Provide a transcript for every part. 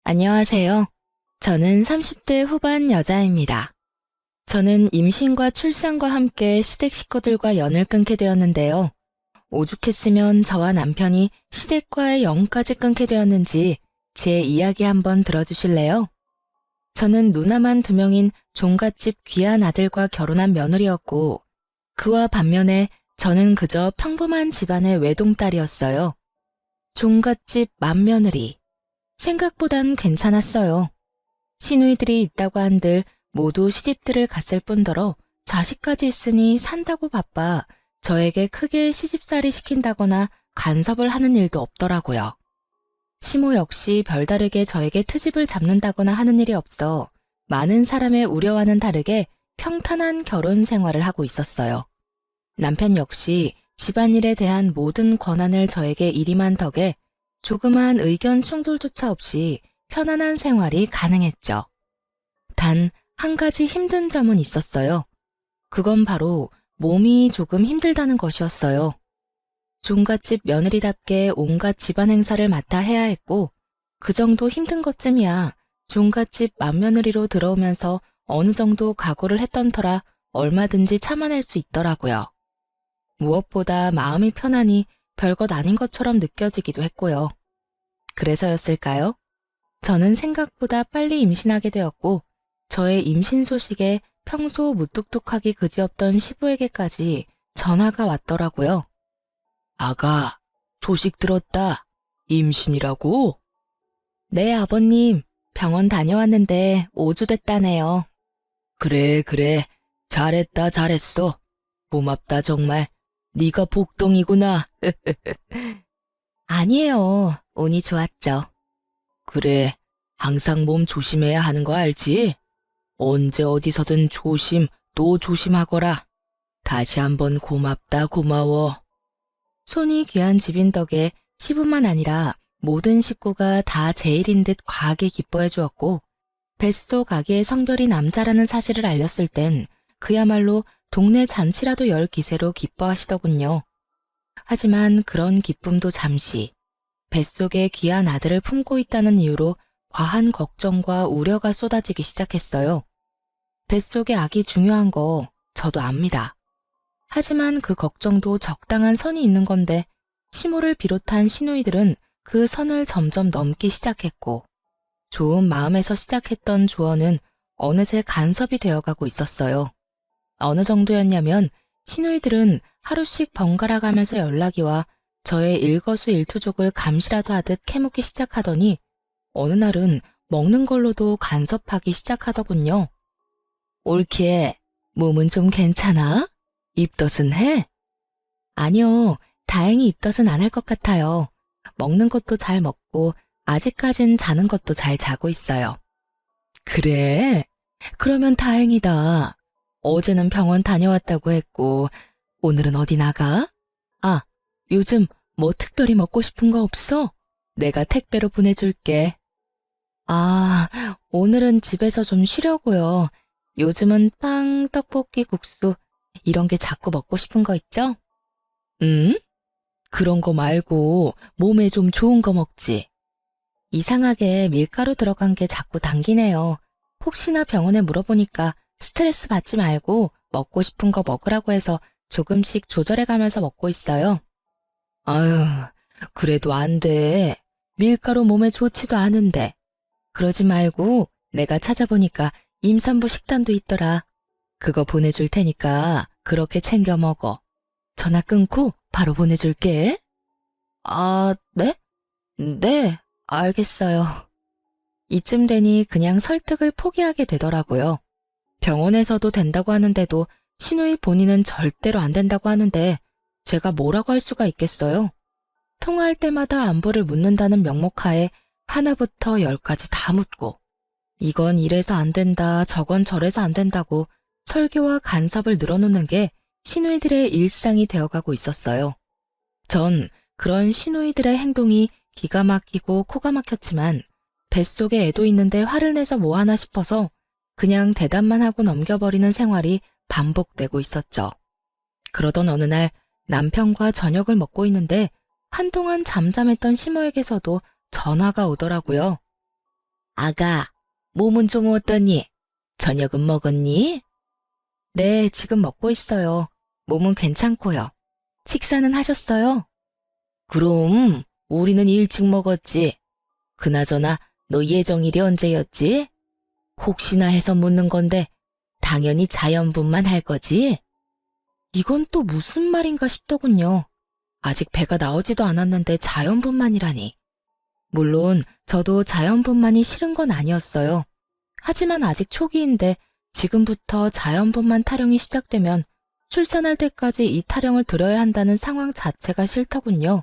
안녕하세요. 저는 30대 후반 여자입니다. 저는 임신과 출산과 함께 시댁 식구들과 연을 끊게 되었는데요. 오죽했으면 저와 남편이 시댁과의 연까지 끊게 되었는지 제 이야기 한번 들어주실래요? 저는 누나만 2명인 종갓집 귀한 아들과 결혼한 며느리였고, 그와 반면에 저는 그저 평범한 집안의 외동딸이었어요. 종갓집 맏며느리. 생각보단 괜찮았어요. 시누이들이 있다고 한들 모두 시집들을 갔을 뿐더러 자식까지 있으니 산다고 바빠 저에게 크게 시집살이 시킨다거나 간섭을 하는 일도 없더라고요. 시모 역시 별다르게 저에게 트집을 잡는다거나 하는 일이 없어 많은 사람의 우려와는 다르게 평탄한 결혼 생활을 하고 있었어요. 남편 역시 집안일에 대한 모든 권한을 저에게 일임한 덕에 조그만 의견 충돌조차 없이 편안한 생활이 가능했죠. 단 한 가지 힘든 점은 있었어요. 그건 바로 몸이 조금 힘들다는 것이었어요. 종갓집 며느리답게 온갖 집안 행사를 맡아 해야 했고, 그 정도 힘든 것쯤이야 종갓집 맏며느리로 들어오면서 어느 정도 각오를 했던 터라 얼마든지 참아낼 수 있더라고요. 무엇보다 마음이 편하니 별것 아닌 것처럼 느껴지기도 했고요. 그래서였을까요? 저는 생각보다 빨리 임신하게 되었고, 저의 임신 소식에 평소 무뚝뚝하기 그지없던 시부에게까지 전화가 왔더라고요. 아가, 소식 들었다. 임신이라고? 네, 아버님. 병원 다녀왔는데 5주 됐다네요. 그래. 잘했다, 잘했어. 고맙다, 정말. 네가 복덩이구나. 아니에요. 운이 좋았죠. 그래, 항상 몸 조심해야 하는 거 알지? 언제 어디서든 조심 또 조심하거라. 다시 한번 고맙다, 고마워. 손이 귀한 집인 덕에 시부만 아니라 모든 식구가 다 제 일인 듯 과하게 기뻐해 주었고, 뱃속 아기의 성별이 남자라는 사실을 알렸을 땐 그야말로 동네 잔치라도 열 기세로 기뻐하시더군요. 하지만 그런 기쁨도 잠시, 뱃속에 귀한 아들을 품고 있다는 이유로 과한 걱정과 우려가 쏟아지기 시작했어요. 뱃속의 아기 중요한 거 저도 압니다. 하지만 그 걱정도 적당한 선이 있는 건데, 시모를 비롯한 시누이들은 그 선을 점점 넘기 시작했고, 좋은 마음에서 시작했던 조언은 어느새 간섭이 되어가고 있었어요. 어느 정도였냐면 시누이들은 하루씩 번갈아 가면서 연락이 와 저의 일거수일투족을 감시라도 하듯 캐묻기 시작하더니, 어느 날은 먹는 걸로도 간섭하기 시작하더군요. 올케, 몸은 좀 괜찮아? 입덧은 해? 아니요, 다행히 입덧은 안 할 것 같아요. 먹는 것도 잘 먹고 아직까진 자는 것도 잘 자고 있어요. 그래? 그러면 다행이다. 어제는 병원 다녀왔다고 했고, 오늘은 어디 나가? 아, 요즘 뭐 특별히 먹고 싶은 거 없어? 내가 택배로 보내줄게. 아, 오늘은 집에서 좀 쉬려고요. 요즘은 빵, 떡볶이, 국수, 이런 게 자꾸 먹고 싶은 거 있죠? 응? 그런 거 말고 몸에 좀 좋은 거 먹지. 이상하게 밀가루 들어간 게 자꾸 당기네요. 혹시나 병원에 물어보니까 스트레스 받지 말고 먹고 싶은 거 먹으라고 해서 조금씩 조절해 가면서 먹고 있어요. 아유, 그래도 안 돼. 밀가루 몸에 좋지도 않은데. 그러지 말고 내가 찾아보니까 임산부 식단도 있더라. 그거 보내줄 테니까 그렇게 챙겨 먹어. 전화 끊고 바로 보내줄게. 아, 네? 네, 알겠어요. 이쯤 되니 그냥 설득을 포기하게 되더라고요. 병원에서도 된다고 하는데도 시누이 본인은 절대로 안 된다고 하는데 제가 뭐라고 할 수가 있겠어요? 통화할 때마다 안부를 묻는다는 명목하에 하나부터 10까지 다 묻고, 이건 이래서 안 된다, 저건 저래서 안 된다고 설교와 간섭을 늘어놓는 게 시누이들의 일상이 되어가고 있었어요. 전 그런 시누이들의 행동이 기가 막히고 코가 막혔지만 뱃속에 애도 있는데 화를 내서 뭐 하나 싶어서 그냥 대답만 하고 넘겨버리는 생활이 반복되고 있었죠. 그러던 어느 날 남편과 저녁을 먹고 있는데 한동안 잠잠했던 시모에게서도 전화가 오더라고요. 아가, 몸은 좀 어떠니? 저녁은 먹었니? 네, 지금 먹고 있어요. 몸은 괜찮고요. 식사는 하셨어요? 그럼 우리는 일찍 먹었지. 그나저나 너 예정일이 언제였지? 혹시나 해서 묻는 건데 당연히 자연분만 할 거지? 이건 또 무슨 말인가 싶더군요. 아직 배가 나오지도 않았는데 자연분만이라니. 물론 저도 자연분만이 싫은 건 아니었어요. 하지만 아직 초기인데 지금부터 자연분만 타령이 시작되면 출산할 때까지 이 타령을 들어야 한다는 상황 자체가 싫더군요.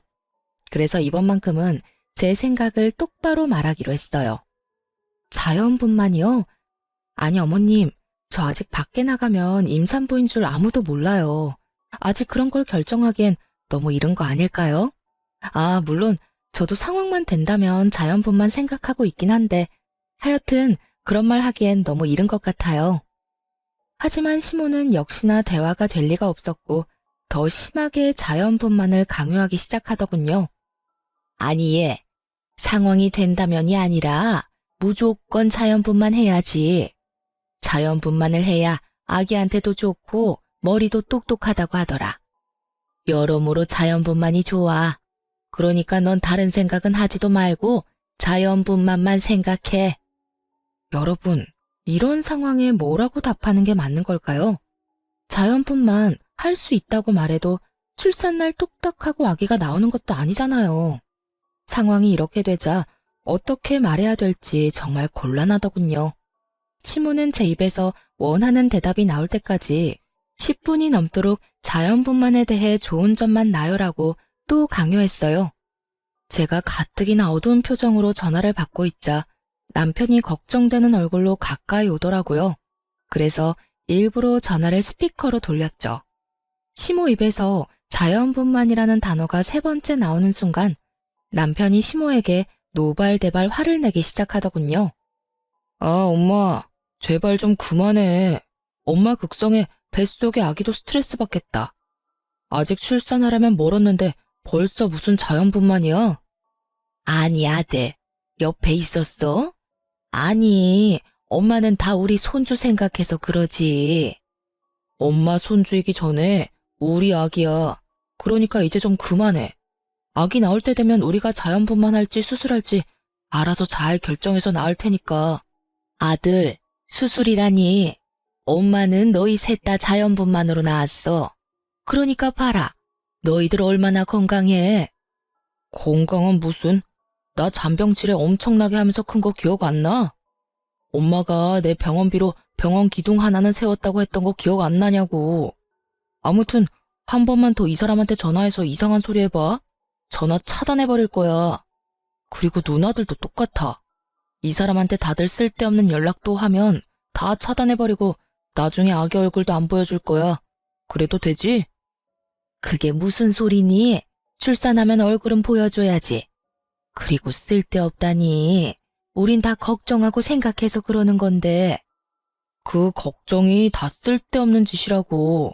그래서 이번만큼은 제 생각을 똑바로 말하기로 했어요. 자연분만이요? 아니 어머님, 저 아직 밖에 나가면 임산부인 줄 아무도 몰라요. 아직 그런 걸 결정하기엔 너무 이른 거 아닐까요? 아, 물론 저도 상황만 된다면 자연분만 생각하고 있긴 한데 하여튼 그런 말 하기엔 너무 이른 것 같아요. 하지만 시모는 역시나 대화가 될 리가 없었고 더 심하게 자연분만을 강요하기 시작하더군요. 아니 얘, 상황이 된다면이 아니라 무조건 자연분만 해야지. 자연분만을 해야 아기한테도 좋고 머리도 똑똑하다고 하더라. 여러모로 자연분만이 좋아. 그러니까 넌 다른 생각은 하지도 말고 자연분만만 생각해. 여러분, 이런 상황에 뭐라고 답하는 게 맞는 걸까요? 자연분만 할 수 있다고 말해도 출산날 뚝딱하고 아기가 나오는 것도 아니잖아요. 상황이 이렇게 되자 어떻게 말해야 될지 정말 곤란하더군요. 시모는 제 입에서 원하는 대답이 나올 때까지 10분이 넘도록 자연분만에 대해 좋은 점만 나열하고 또 강요했어요. 제가 가뜩이나 어두운 표정으로 전화를 받고 있자 남편이 걱정되는 얼굴로 가까이 오더라고요. 그래서 일부러 전화를 스피커로 돌렸죠. 시모 입에서 자연분만이라는 단어가 세 번째 나오는 순간 남편이 시모에게 노발대발 화를 내기 시작하더군요. 아, 엄마, 제발 좀 그만해. 엄마 극성에 뱃속의 아기도 스트레스 받겠다. 아직 출산하려면 멀었는데 벌써 무슨 자연분만이야? 아니, 아들. 옆에 있었어? 아니, 엄마는 다 우리 손주 생각해서 그러지. 엄마 손주이기 전에 우리 아기야. 그러니까 이제 좀 그만해. 아기 나올 때 되면 우리가 자연분만할지 수술할지 알아서 잘 결정해서 낳을 테니까. 아들, 수술이라니. 엄마는 너희 셋 다 자연분만으로 낳았어. 그러니까 봐라. 너희들 얼마나 건강해. 건강은 무슨? 나 잔병치레 엄청나게 하면서 큰 거 기억 안 나? 엄마가 내 병원비로 병원 기둥 하나는 세웠다고 했던 거 기억 안 나냐고. 아무튼 한 번만 더 이 사람한테 전화해서 이상한 소리 해봐. 전화 차단해버릴 거야. 그리고 누나들도 똑같아. 이 사람한테 다들 쓸데없는 연락도 하면 다 차단해버리고 나중에 아기 얼굴도 안 보여줄 거야. 그래도 되지? 그게 무슨 소리니? 출산하면 얼굴은 보여줘야지. 그리고 쓸데없다니. 우린 다 걱정하고 생각해서 그러는 건데. 그 걱정이 다 쓸데없는 짓이라고.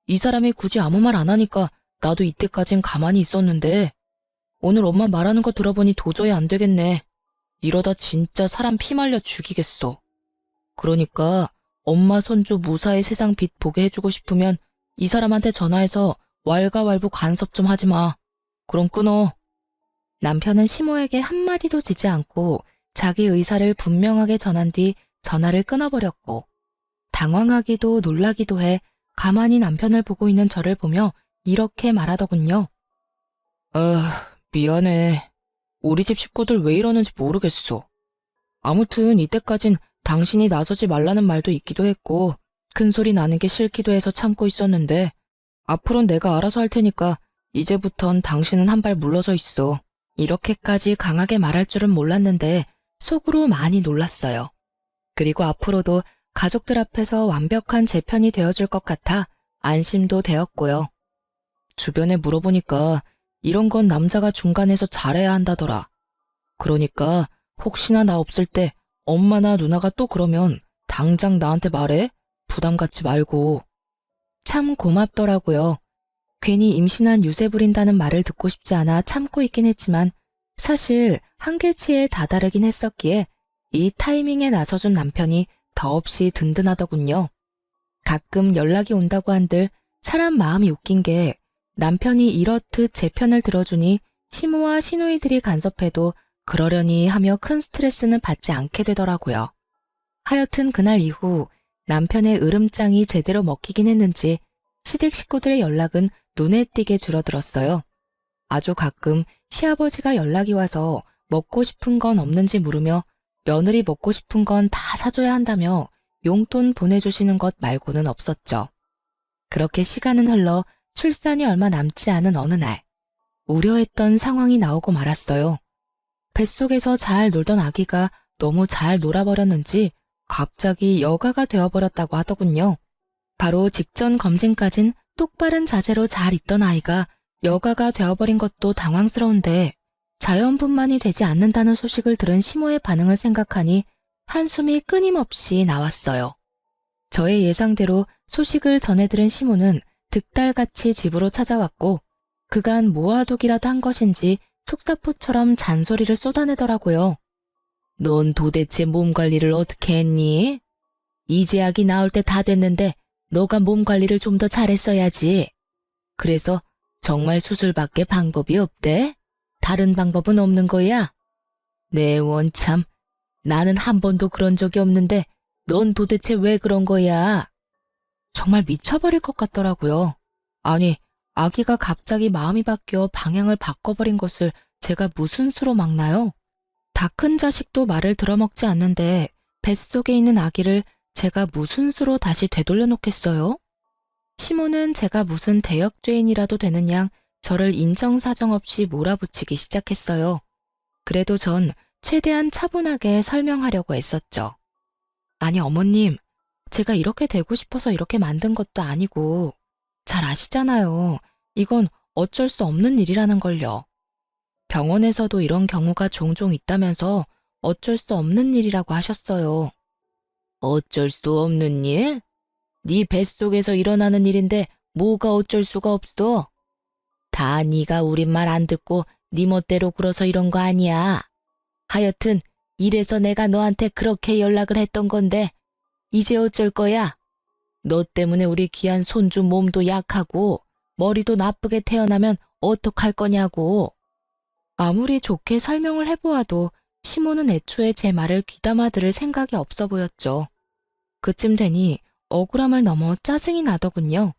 이 사람이 굳이 아무 말 안 하니까 나도 이때까진 가만히 있었는데 오늘 엄마 말하는 거 들어보니 도저히 안 되겠네. 이러다 진짜 사람 피 말려 죽이겠어. 그러니까 엄마 손주 무사히 세상 빛 보게 해주고 싶으면 이 사람한테 전화해서 왈가왈부 간섭 좀 하지 마. 그럼 끊어. 남편은 시모에게 한마디도 지지 않고 자기 의사를 분명하게 전한 뒤 전화를 끊어버렸고 당황하기도 놀라기도 해 가만히 남편을 보고 있는 저를 보며 이렇게 말하더군요. 미안해. 우리 집 식구들 왜 이러는지 모르겠어. 아무튼 이때까진 당신이 나서지 말라는 말도 있기도 했고 큰 소리 나는 게 싫기도 해서 참고 있었는데 앞으로는 내가 알아서 할 테니까 이제부턴 당신은 한 발 물러서 있어. 이렇게까지 강하게 말할 줄은 몰랐는데 속으로 많이 놀랐어요. 그리고 앞으로도 가족들 앞에서 완벽한 제 편이 되어줄 것 같아 안심도 되었고요. 주변에 물어보니까 이런 건 남자가 중간에서 잘해야 한다더라. 그러니까 혹시나 나 없을 때 엄마나 누나가 또 그러면 당장 나한테 말해. 부담 갖지 말고. 참 고맙더라고요. 괜히 임신한 유세 부린다는 말을 듣고 싶지 않아 참고 있긴 했지만 사실 한계치에 다다르긴 했었기에 이 타이밍에 나서준 남편이 더없이 든든하더군요. 가끔 연락이 온다고 한들 사람 마음이 웃긴 게 남편이 이렇듯 제 편을 들어주니 시모와 시누이들이 간섭해도 그러려니 하며 큰 스트레스는 받지 않게 되더라고요. 하여튼 그날 이후 남편의 으름장이 제대로 먹히긴 했는지 시댁 식구들의 연락은 눈에 띄게 줄어들었어요. 아주 가끔 시아버지가 연락이 와서 먹고 싶은 건 없는지 물으며 며느리 먹고 싶은 건 다 사줘야 한다며 용돈 보내주시는 것 말고는 없었죠. 그렇게 시간은 흘러 출산이 얼마 남지 않은 어느 날, 우려했던 상황이 나오고 말았어요. 뱃속에서 잘 놀던 아기가 너무 잘 놀아버렸는지 갑자기 여가가 되어버렸다고 하더군요. 바로 직전 검진까진 똑바른 자세로 잘 있던 아이가 여가가 되어버린 것도 당황스러운데 자연분만이 되지 않는다는 소식을 들은 시모의 반응을 생각하니 한숨이 끊임없이 나왔어요. 저의 예상대로 소식을 전해들은 시모는 득달같이 집으로 찾아왔고 그간 모아두기라도 한 것인지 속사포처럼 잔소리를 쏟아내더라고요. 넌 도대체 몸 관리를 어떻게 했니? 이제 아기 나올 때 다 됐는데 너가 몸 관리를 좀 더 잘했어야지. 그래서 정말 수술밖에 방법이 없대? 다른 방법은 없는 거야? 내 원참, 나는 한 번도 그런 적이 없는데 넌 도대체 왜 그런 거야? 정말 미쳐버릴 것 같더라고요. 아니, 아기가 갑자기 마음이 바뀌어 방향을 바꿔버린 것을 제가 무슨 수로 막나요? 다 큰 자식도 말을 들어먹지 않는데 뱃속에 있는 아기를 제가 무슨 수로 다시 되돌려 놓겠어요? 시모는 제가 무슨 대역죄인이라도 되는 양 저를 인정사정 없이 몰아붙이기 시작했어요. 그래도 전 최대한 차분하게 설명하려고 애썼죠. 아니 어머님, 제가 이렇게 되고 싶어서 이렇게 만든 것도 아니고 잘 아시잖아요. 이건 어쩔 수 없는 일이라는 걸요. 병원에서도 이런 경우가 종종 있다면서 어쩔 수 없는 일이라고 하셨어요. 어쩔 수 없는 일? 네 뱃속에서 일어나는 일인데 뭐가 어쩔 수가 없어? 다 네가 우리 말 안 듣고 네 멋대로 굴어서 이런 거 아니야. 하여튼 이래서 내가 너한테 그렇게 연락을 했던 건데 이제 어쩔 거야? 너 때문에 우리 귀한 손주 몸도 약하고 머리도 나쁘게 태어나면 어떡할 거냐고. 아무리 좋게 설명을 해보아도 시모는 애초에 제 말을 귀담아 들을 생각이 없어 보였죠. 그쯤 되니 억울함을 넘어 짜증이 나더군요.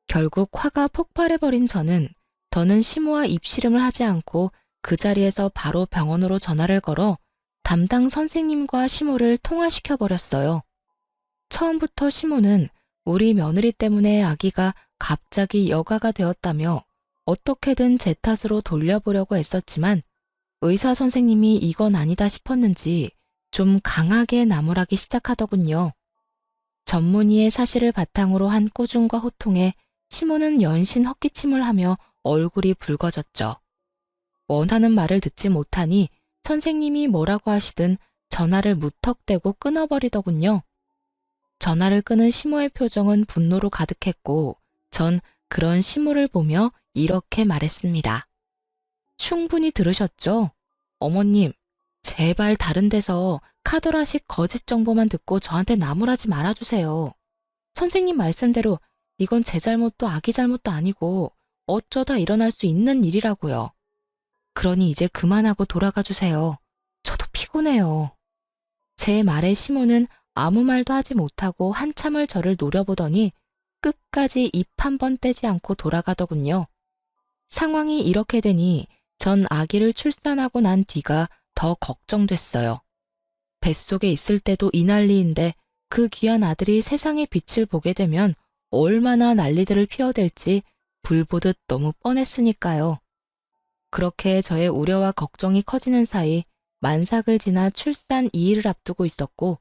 결국 화가 폭발해버린 저는 더는 시모와 입씨름을 하지 않고 그 자리에서 바로 병원으로 전화를 걸어 담당 선생님과 시모를 통화시켜버렸어요. 처음부터 시모는 우리 며느리 때문에 아기가 갑자기 여가가 되었다며 어떻게든 제 탓으로 돌려보려고 애썼지만 의사 선생님이 이건 아니다 싶었는지 좀 강하게 나무라기 시작하더군요. 전문의의 사실을 바탕으로 한 꾸중과 호통에 시모는 연신 헛기침을 하며 얼굴이 붉어졌죠. 원하는 말을 듣지 못하니 선생님이 뭐라고 하시든 전화를 무턱대고 끊어버리더군요. 전화를 끊은 시모의 표정은 분노로 가득했고 전 그런 시모를 보며 이렇게 말했습니다. 충분히 들으셨죠? 어머님, 제발 다른 데서 카더라식 거짓 정보만 듣고 저한테 나무라지 말아주세요. 선생님 말씀대로 이건 제 잘못도 아기 잘못도 아니고 어쩌다 일어날 수 있는 일이라고요. 그러니 이제 그만하고 돌아가 주세요. 저도 피곤해요. 제 말에 시모는 아무 말도 하지 못하고 한참을 저를 노려보더니 끝까지 입 한 번 떼지 않고 돌아가더군요. 상황이 이렇게 되니 전 아기를 출산하고 난 뒤가 더 걱정됐어요. 뱃속에 있을 때도 이 난리인데 그 귀한 아들이 세상의 빛을 보게 되면 얼마나 난리들을 피워댈지 불보듯 너무 뻔했으니까요. 그렇게 저의 우려와 걱정이 커지는 사이 만삭을 지나 출산 2일을 앞두고 있었고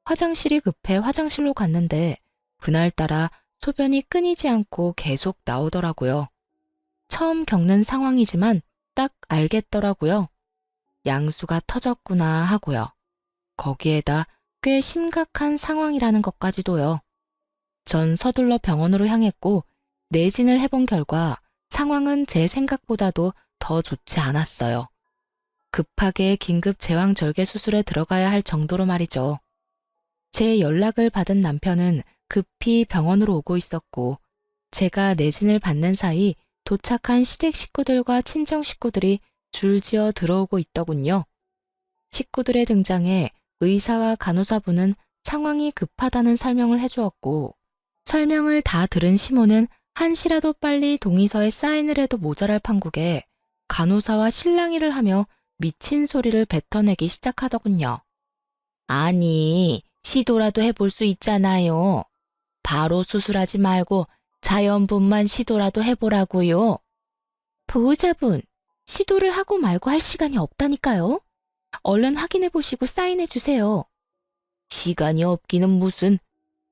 화장실이 급해 화장실로 갔는데 그날따라 소변이 끊이지 않고 계속 나오더라고요. 처음 겪는 상황이지만 딱 알겠더라고요. 양수가 터졌구나 하고요. 거기에다 꽤 심각한 상황이라는 것까지도요. 전 서둘러 병원으로 향했고 내진을 해본 결과 상황은 제 생각보다도 더 좋지 않았어요. 급하게 긴급 제왕절개 수술에 들어가야 할 정도로 말이죠. 제 연락을 받은 남편은 급히 병원으로 오고 있었고, 제가 내진을 받는 사이 도착한 시댁 식구들과 친정 식구들이 줄지어 들어오고 있더군요. 식구들의 등장에 의사와 간호사분은 상황이 급하다는 설명을 해주었고, 설명을 다 들은 시모는 한시라도 빨리 동의서에 사인을 해도 모자랄 판국에 간호사와 실랑이를 하며 미친 소리를 뱉어내기 시작하더군요. 아니, 시도라도 해볼 수 있잖아요. 바로 수술하지 말고 자연분만 시도라도 해보라고요. 보호자분, 시도를 하고 말고 할 시간이 없다니까요. 얼른 확인해보시고 사인해주세요. 시간이 없기는 무슨.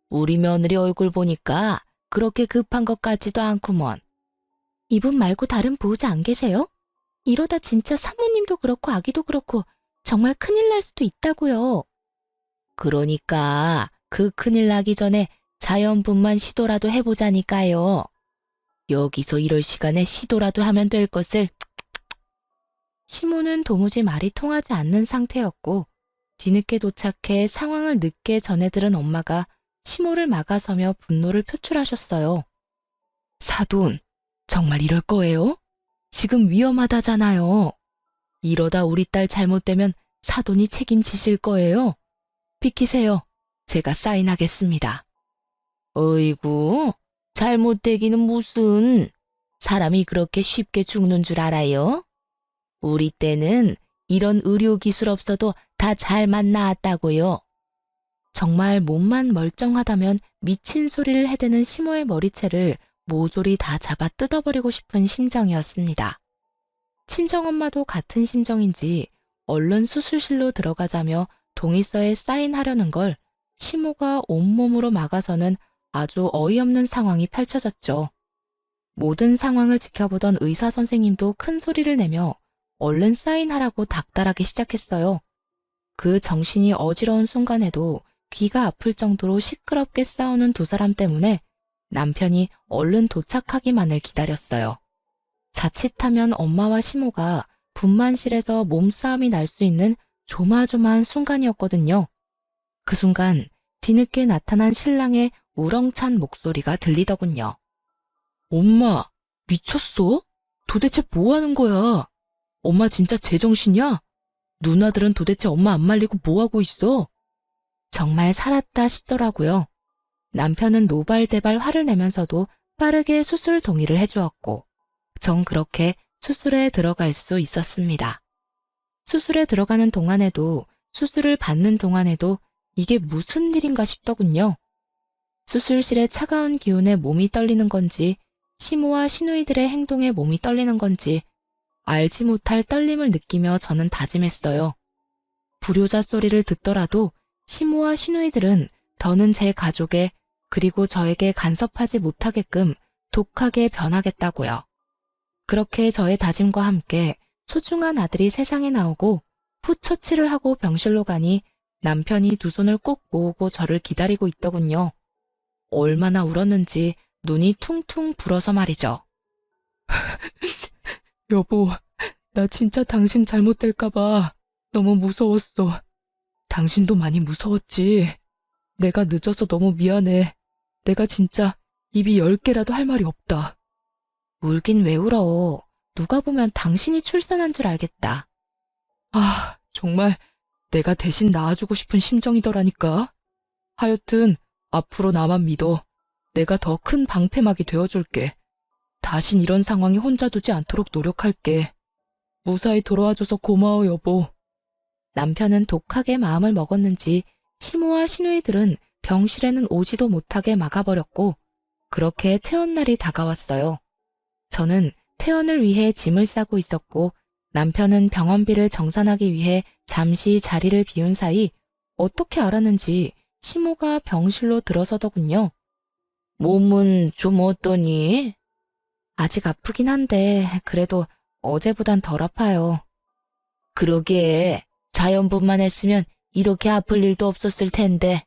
우리 며느리 얼굴 보니까 그렇게 급한 것 같지도 않구먼. 이분 말고 다른 보호자 안 계세요? 이러다 진짜 사모님도 그렇고 아기도 그렇고 정말 큰일 날 수도 있다고요. 그러니까 그 큰일 나기 전에 자연분만 시도라도 해보자니까요. 여기서 이럴 시간에 시도라도 하면 될 것을. 시모는 도무지 말이 통하지 않는 상태였고, 뒤늦게 도착해 상황을 늦게 전해들은 엄마가 시모를 막아서며 분노를 표출하셨어요. 사돈, 정말 이럴 거예요? 지금 위험하다잖아요. 이러다 우리 딸 잘못되면 사돈이 책임지실 거예요. 비키세요. 제가 사인하겠습니다. 어이구, 잘못되기는 무슨. 사람이 그렇게 쉽게 죽는 줄 알아요? 우리 때는 이런 의료기술 없어도 다 잘만 나았다고요. 정말 몸만 멀쩡하다면 미친 소리를 해대는 시모의 머리채를 모조리 다 잡아 뜯어버리고 싶은 심정이었습니다. 친정엄마도 같은 심정인지 얼른 수술실로 들어가자며 동의서에 사인하려는 걸 시모가 온몸으로 막아서는 아주 어이없는 상황이 펼쳐졌죠. 모든 상황을 지켜보던 의사 선생님도 큰 소리를 내며 얼른 사인하라고 닥달하기 시작했어요. 그 정신이 어지러운 순간에도 귀가 아플 정도로 시끄럽게 싸우는 두 사람 때문에 남편이 얼른 도착하기만을 기다렸어요. 자칫하면 엄마와 시모가 분만실에서 몸싸움이 날 수 있는 조마조마한 순간이었거든요. 그 순간 뒤늦게 나타난 신랑의 우렁찬 목소리가 들리더군요. 엄마, 미쳤어? 도대체 뭐 하는 거야? 엄마 진짜 제정신이야? 누나들은 도대체 엄마 안 말리고 뭐 하고 있어? 정말 살았다 싶더라고요. 남편은 노발대발 화를 내면서도 빠르게 수술 동의를 해주었고, 전 그렇게 수술에 들어갈 수 있었습니다. 수술에 들어가는 동안에도, 수술을 받는 동안에도 이게 무슨 일인가 싶더군요. 수술실의 차가운 기운에 몸이 떨리는 건지, 시모와 시누이들의 행동에 몸이 떨리는 건지, 알지 못할 떨림을 느끼며 저는 다짐했어요. 불효자 소리를 듣더라도 시모와 시누이들은 더는 제 가족에 그리고 저에게 간섭하지 못하게끔 독하게 변하겠다고요. 그렇게 저의 다짐과 함께 소중한 아들이 세상에 나오고 푸처치를 하고 병실로 가니 남편이 두 손을 꼭 모으고 저를 기다리고 있더군요. 얼마나 울었는지 눈이 퉁퉁 불어서 말이죠. 여보, 나 진짜 당신 잘못될까봐 너무 무서웠어. 당신도 많이 무서웠지. 내가 늦어서 너무 미안해. 내가 진짜 입이 10개라도 할 말이 없다. 울긴 왜 울어. 누가 보면 당신이 출산한 줄 알겠다. 아, 정말 내가 대신 낳아주고 싶은 심정이더라니까. 하여튼 앞으로 나만 믿어. 내가 더 큰 방패막이 되어줄게. 다신 이런 상황에 혼자 두지 않도록 노력할게. 무사히 돌아와줘서 고마워, 여보. 남편은 독하게 마음을 먹었는지 시모와 시누이들은 병실에는 오지도 못하게 막아버렸고, 그렇게 퇴원날이 다가왔어요. 저는 퇴원을 위해 짐을 싸고 있었고, 남편은 병원비를 정산하기 위해 잠시 자리를 비운 사이 어떻게 알았는지 시모가 병실로 들어서더군요. 몸은 좀 어떠니? 아직 아프긴 한데 그래도 어제보단 덜 아파요. 그러게, 자연분만 했으면 이렇게 아플 일도 없었을 텐데.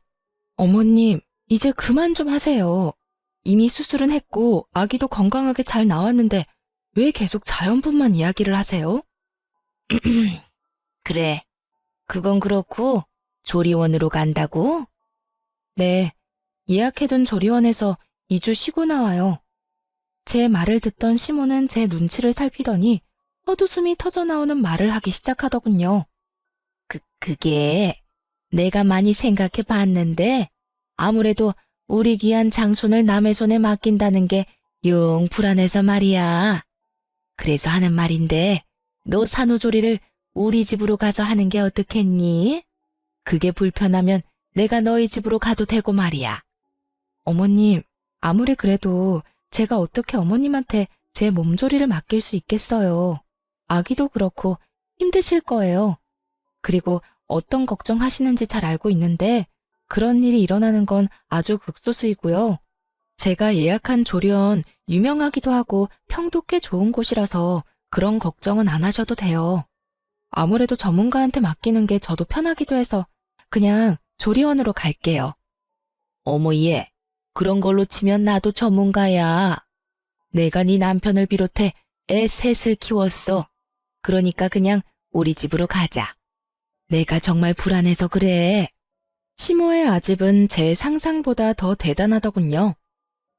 어머님, 이제 그만 좀 하세요. 이미 수술은 했고 아기도 건강하게 잘 나왔는데 왜 계속 자연분만 이야기를 하세요? 그래, 그건 그렇고 조리원으로 간다고? 네, 예약해둔 조리원에서 2주 쉬고 나와요. 제 말을 듣던 시모는 제 눈치를 살피더니 헛웃음이 터져나오는 말을 하기 시작하더군요. 그게 내가 많이 생각해 봤는데 아무래도 우리 귀한 장손을 남의 손에 맡긴다는 게 영 불안해서 말이야. 그래서 하는 말인데 너 산후조리를 우리 집으로 가서 하는 게 어떻겠니? 그게 불편하면 내가 너희 집으로 가도 되고 말이야. 어머님, 아무리 그래도 제가 어떻게 어머님한테 제 몸조리를 맡길 수 있겠어요. 아기도 그렇고 힘드실 거예요. 그리고 어떤 걱정하시는지 잘 알고 있는데 그런 일이 일어나는 건 아주 극소수이고요. 제가 예약한 조리원 유명하기도 하고 평도 꽤 좋은 곳이라서 그런 걱정은 안 하셔도 돼요. 아무래도 전문가한테 맡기는 게 저도 편하기도 해서 그냥 조리원으로 갈게요. 어머 얘, 그런 걸로 치면 나도 전문가야. 내가 네 남편을 비롯해 애 셋을 키웠어. 그러니까 그냥 우리 집으로 가자. 내가 정말 불안해서 그래. 시모의 아집은 제 상상보다 더 대단하더군요.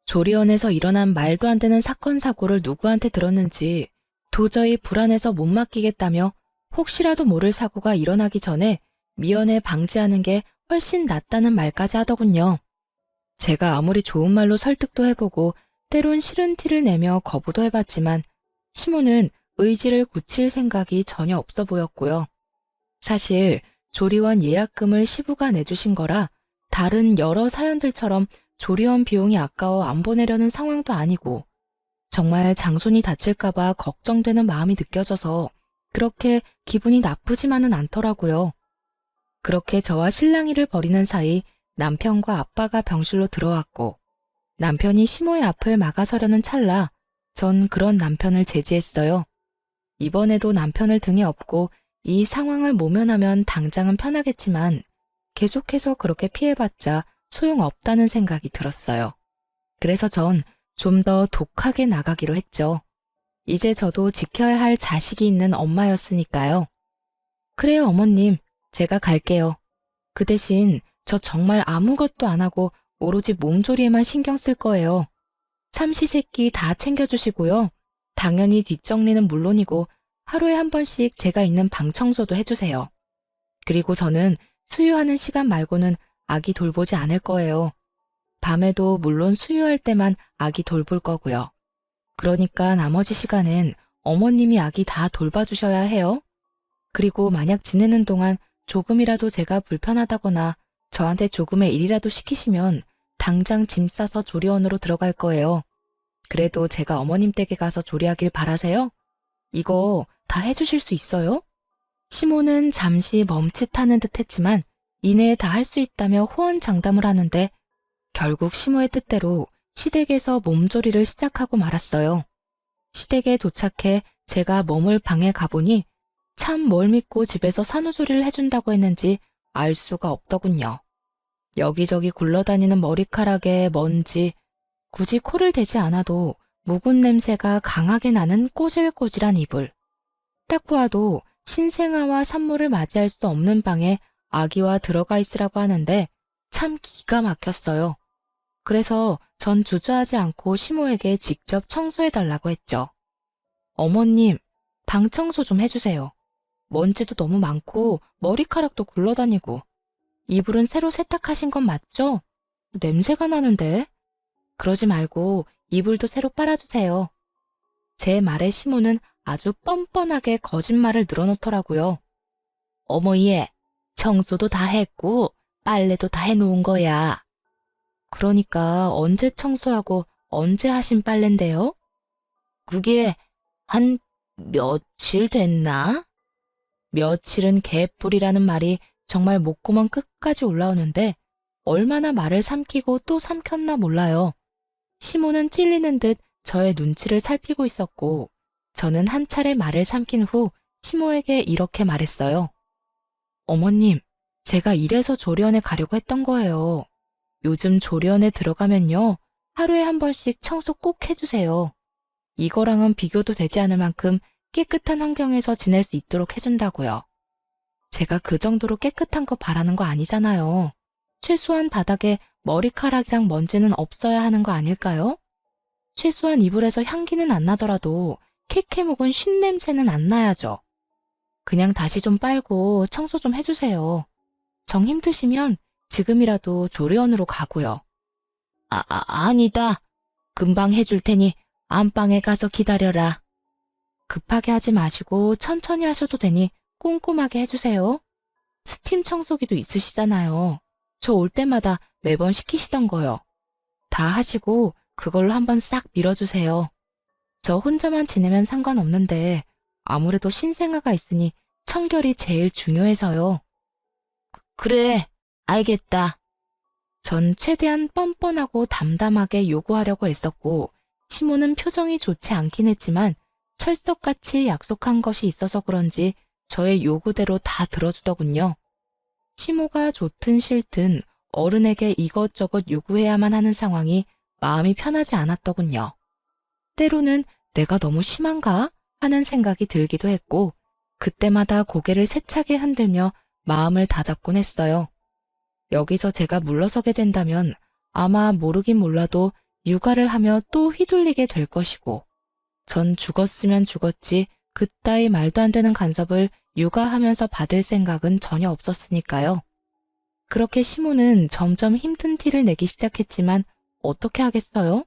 조리원에서 일어난 말도 안 되는 사건 사고를 누구한테 들었는지 도저히 불안해서 못 맡기겠다며 혹시라도 모를 사고가 일어나기 전에 미연에 방지하는 게 훨씬 낫다는 말까지 하더군요. 제가 아무리 좋은 말로 설득도 해보고 때론 싫은 티를 내며 거부도 해봤지만 시모는 의지를 굳힐 생각이 전혀 없어 보였고요. 사실 조리원 예약금을 시부가 내주신 거라 다른 여러 사연들처럼 조리원 비용이 아까워 안 보내려는 상황도 아니고 정말 장손이 다칠까봐 걱정되는 마음이 느껴져서 그렇게 기분이 나쁘지만은 않더라고요. 그렇게 저와 실랑이를 벌이는 사이 남편과 아빠가 병실로 들어왔고 남편이 시모의 앞을 막아서려는 찰나 전 그런 남편을 제지했어요. 이번에도 남편을 등에 업고 이 상황을 모면하면 당장은 편하겠지만 계속해서 그렇게 피해봤자 소용없다는 생각이 들었어요. 그래서 전 좀 더 독하게 나가기로 했죠. 이제 저도 지켜야 할 자식이 있는 엄마였으니까요. 그래요, 어머님. 제가 갈게요. 그 대신 저 정말 아무것도 안 하고 오로지 몸조리에만 신경 쓸 거예요. 삼시세끼 다 챙겨주시고요. 당연히 뒷정리는 물론이고 하루에 한 번씩 제가 있는 방 청소도 해주세요. 그리고 저는 수유하는 시간 말고는 아기 돌보지 않을 거예요. 밤에도 물론 수유할 때만 아기 돌볼 거고요. 그러니까 나머지 시간엔 어머님이 아기 다 돌봐주셔야 해요. 그리고 만약 지내는 동안 조금이라도 제가 불편하다거나 저한테 조금의 일이라도 시키시면 당장 짐 싸서 조리원으로 들어갈 거예요. 그래도 제가 어머님 댁에 가서 조리하길 바라세요? 이거 다 해주실 수 있어요? 시모는 잠시 멈칫하는 듯 했지만 이내에 다 할 수 있다며 호언장담을 하는데 결국 시모의 뜻대로 시댁에서 몸조리를 시작하고 말았어요. 시댁에 도착해 제가 머물 방에 가보니 참 뭘 믿고 집에서 산후조리를 해준다고 했는지 알 수가 없더군요. 여기저기 굴러다니는 머리카락에 먼지, 굳이 코를 대지 않아도 묵은 냄새가 강하게 나는 꼬질꼬질한 이불. 딱 보아도 신생아와 산모를 맞이할 수 없는 방에 아기와 들어가 있으라고 하는데 참 기가 막혔어요. 그래서 전 주저하지 않고 시모에게 직접 청소해달라고 했죠. 어머님, 방 청소 좀 해주세요. 먼지도 너무 많고 머리카락도 굴러다니고 이불은 새로 세탁하신 건 맞죠? 냄새가 나는데? 그러지 말고 이불도 새로 빨아주세요. 제 말에 시모는 아주 뻔뻔하게 거짓말을 늘어놓더라고요. 어머 얘, 청소도 다 했고 빨래도 다 해놓은 거야. 그러니까 언제 청소하고 언제 하신 빨래인데요? 그게 한 며칠 됐나? 며칠은 개뿔이라는 말이 정말 목구멍 끝까지 올라오는데 얼마나 말을 삼키고 또 삼켰나 몰라요. 시모는 찔리는 듯 저의 눈치를 살피고 있었고 저는 한 차례 말을 삼킨 후 시모에게 이렇게 말했어요. 어머님, 제가 이래서 조리원에 가려고 했던 거예요. 요즘 조리원에 들어가면요. 하루에 한 번씩 청소 꼭 해주세요. 이거랑은 비교도 되지 않을 만큼 깨끗한 환경에서 지낼 수 있도록 해준다고요. 제가 그 정도로 깨끗한 거 바라는 거 아니잖아요. 최소한 바닥에 머리카락이랑 먼지는 없어야 하는 거 아닐까요? 최소한 이불에서 향기는 안 나더라도 캐캐 묵은 쉰 냄새는 안 나야죠. 그냥 다시 좀 빨고 청소 좀 해주세요. 정 힘드시면 지금이라도 조리원으로 가고요. 아니다. 금방 해줄 테니 안방에 가서 기다려라. 급하게 하지 마시고 천천히 하셔도 되니 꼼꼼하게 해주세요. 스팀 청소기도 있으시잖아요. 저 올 때마다 매번 시키시던 거요. 다 하시고 그걸로 한번 싹 밀어주세요. 저 혼자만 지내면 상관없는데 아무래도 신생아가 있으니 청결이 제일 중요해서요. 그래, 알겠다. 전 최대한 뻔뻔하고 담담하게 요구하려고 애썼고 시모는 표정이 좋지 않긴 했지만 철석같이 약속한 것이 있어서 그런지 저의 요구대로 다 들어주더군요. 시모가 좋든 싫든 어른에게 이것저것 요구해야만 하는 상황이 마음이 편하지 않았더군요. 때로는 내가 너무 심한가 하는 생각이 들기도 했고 그때마다 고개를 세차게 흔들며 마음을 다잡곤 했어요. 여기서 제가 물러서게 된다면 아마 모르긴 몰라도 육아를 하며 또 휘둘리게 될 것이고 전 죽었으면 죽었지 그따위 말도 안 되는 간섭을 육아하면서 받을 생각은 전혀 없었으니까요. 그렇게 시모는 점점 힘든 티를 내기 시작했지만 어떻게 하겠어요?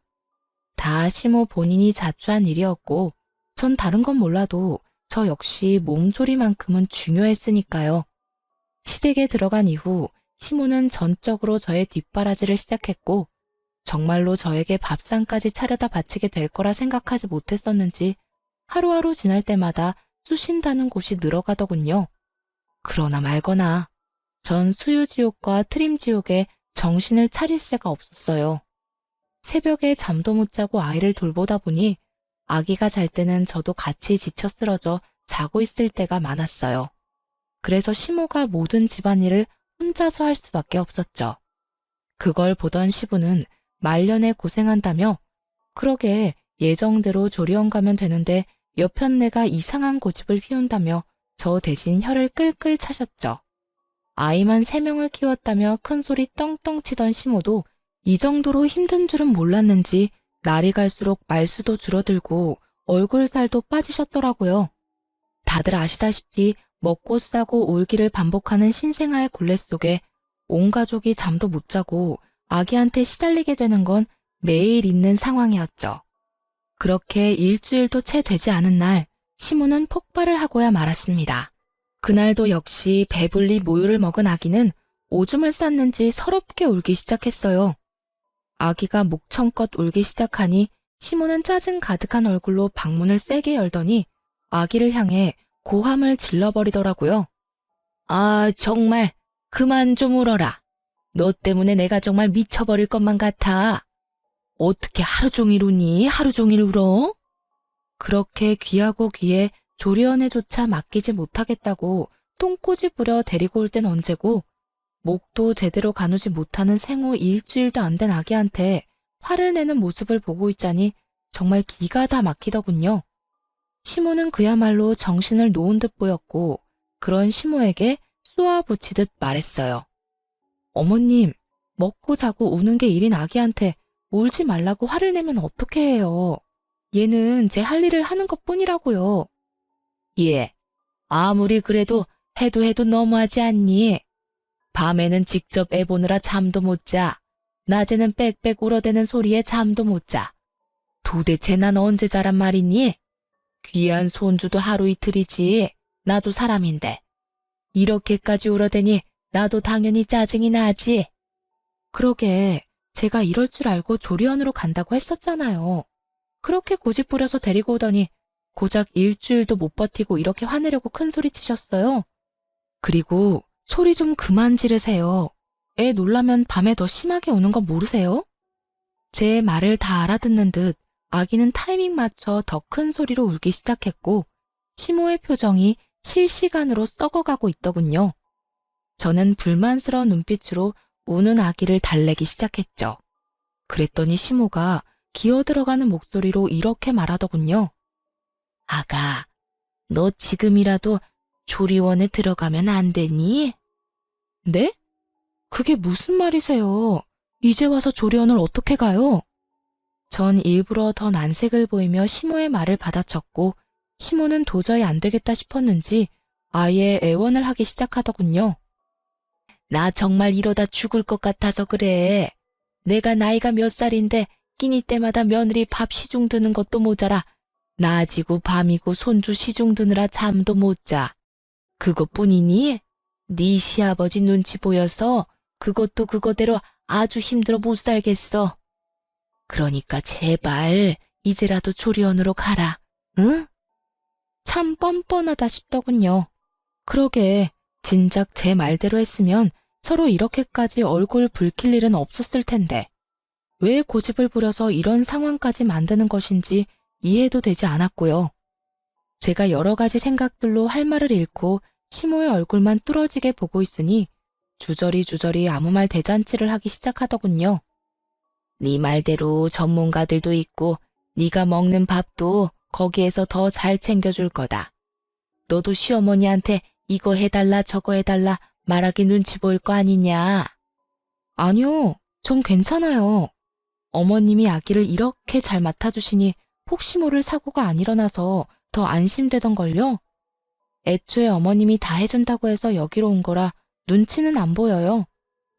다 시모 본인이 자초한 일이었고 전 다른 건 몰라도 저 역시 몸조리만큼은 중요했으니까요. 시댁에 들어간 이후 시모는 전적으로 저의 뒷바라지를 시작했고 정말로 저에게 밥상까지 차려다 바치게 될 거라 생각하지 못했었는지 하루하루 지날 때마다 쑤신다는 곳이 늘어가더군요. 그러나 말거나 전 수유지옥과 트림지옥에 정신을 차릴 새가 없었어요. 새벽에 잠도 못 자고 아이를 돌보다 보니 아기가 잘 때는 저도 같이 지쳐 쓰러져 자고 있을 때가 많았어요. 그래서 시모가 모든 집안일을 혼자서 할 수밖에 없었죠. 그걸 보던 시부는 말년에 고생한다며 그러게 예정대로 조리원 가면 되는데 여편네가 이상한 고집을 피운다며 저 대신 혀를 끌끌 차셨죠. 아이만 3명을 키웠다며 큰소리 떵떵 치던 시모도 이 정도로 힘든 줄은 몰랐는지 날이 갈수록 말수도 줄어들고 얼굴살도 빠지셨더라고요. 다들 아시다시피 먹고 싸고 울기를 반복하는 신생아의 굴레 속에 온 가족이 잠도 못 자고 아기한테 시달리게 되는 건 매일 있는 상황이었죠. 그렇게 일주일도 채 되지 않은 날 시모는 폭발을 하고야 말았습니다. 그날도 역시 배불리 모유를 먹은 아기는 오줌을 쌌는지 서럽게 울기 시작했어요. 아기가 목청껏 울기 시작하니 시모는 짜증 가득한 얼굴로 방문을 세게 열더니 아기를 향해 고함을 질러버리더라고요. 아, 정말 그만 좀 울어라. 너 때문에 내가 정말 미쳐버릴 것만 같아. 어떻게 하루 종일 우니? 하루 종일 울어? 그렇게 귀하고 귀에 조리원에조차 맡기지 못하겠다고 똥꼬지 부려 데리고 올 땐 언제고 목도 제대로 가누지 못하는 생후 일주일도 안 된 아기한테 화를 내는 모습을 보고 있자니 정말 기가 다 막히더군요. 시모는 그야말로 정신을 놓은 듯 보였고 그런 시모에게 쏘아붙이듯 말했어요. 어머님, 먹고 자고 우는 게 일인 아기한테 울지 말라고 화를 내면 어떻게 해요? 얘는 제 할 일을 하는 것뿐이라고요. 예, 아무리 그래도 해도 너무하지 않니? 밤에는 직접 애 보느라 잠도 못 자. 낮에는 빽빽 울어대는 소리에 잠도 못 자. 도대체 난 언제 자란 말이니? 귀한 손주도 하루 이틀이지. 나도 사람인데. 이렇게까지 울어대니 나도 당연히 짜증이 나지. 그러게 제가 이럴 줄 알고 조리원으로 간다고 했었잖아요. 그렇게 고집 부려서 데리고 오더니 고작 일주일도 못 버티고 이렇게 화내려고 큰 소리 치셨어요. 그리고 소리 좀 그만 지르세요. 애 놀라면 밤에 더 심하게 우는 거 모르세요? 제 말을 다 알아듣는 듯 아기는 타이밍 맞춰 더 큰 소리로 울기 시작했고 시모의 표정이 실시간으로 썩어가고 있더군요. 저는 불만스러운 눈빛으로 우는 아기를 달래기 시작했죠. 그랬더니 시모가 기어들어가는 목소리로 이렇게 말하더군요. 아가, 너 지금이라도 조리원에 들어가면 안 되니? 네? 그게 무슨 말이세요? 이제 와서 조리원을 어떻게 가요? 전 일부러 더 난색을 보이며 시모의 말을 받아쳤고 시모는 도저히 안 되겠다 싶었는지 아예 애원을 하기 시작하더군요. 나 정말 이러다 죽을 것 같아서 그래. 내가 나이가 몇 살인데 끼니 때마다 며느리 밥 시중 드는 것도 모자라 낮이고 밤이고 손주 시중 드느라 잠도 못 자. 그것뿐이니? 네 시아버지 눈치 보여서 그것도 그거대로 아주 힘들어 못 살겠어. 그러니까 제발 이제라도 조리원으로 가라. 응? 참 뻔뻔하다 싶더군요. 그러게 진작 제 말대로 했으면 서로 이렇게까지 얼굴 붉힐 일은 없었을 텐데 왜 고집을 부려서 이런 상황까지 만드는 것인지 이해도 되지 않았고요. 제가 여러 가지 생각들로 할 말을 잃고 시모의 얼굴만 뚫어지게 보고 있으니 주저리 아무 말 대잔치를 하기 시작하더군요. 네 말대로 전문가들도 있고 네가 먹는 밥도 거기에서 더 잘 챙겨줄 거다. 너도 시어머니한테 이거 해달라 저거 해달라 말하기 눈치 보일 거 아니냐. 아니요, 전 괜찮아요. 어머님이 아기를 이렇게 잘 맡아주시니 혹시 모를 사고가 안 일어나서 더 안심되던걸요. 애초에 어머님이 다 해준다고 해서 여기로 온 거라 눈치는 안 보여요.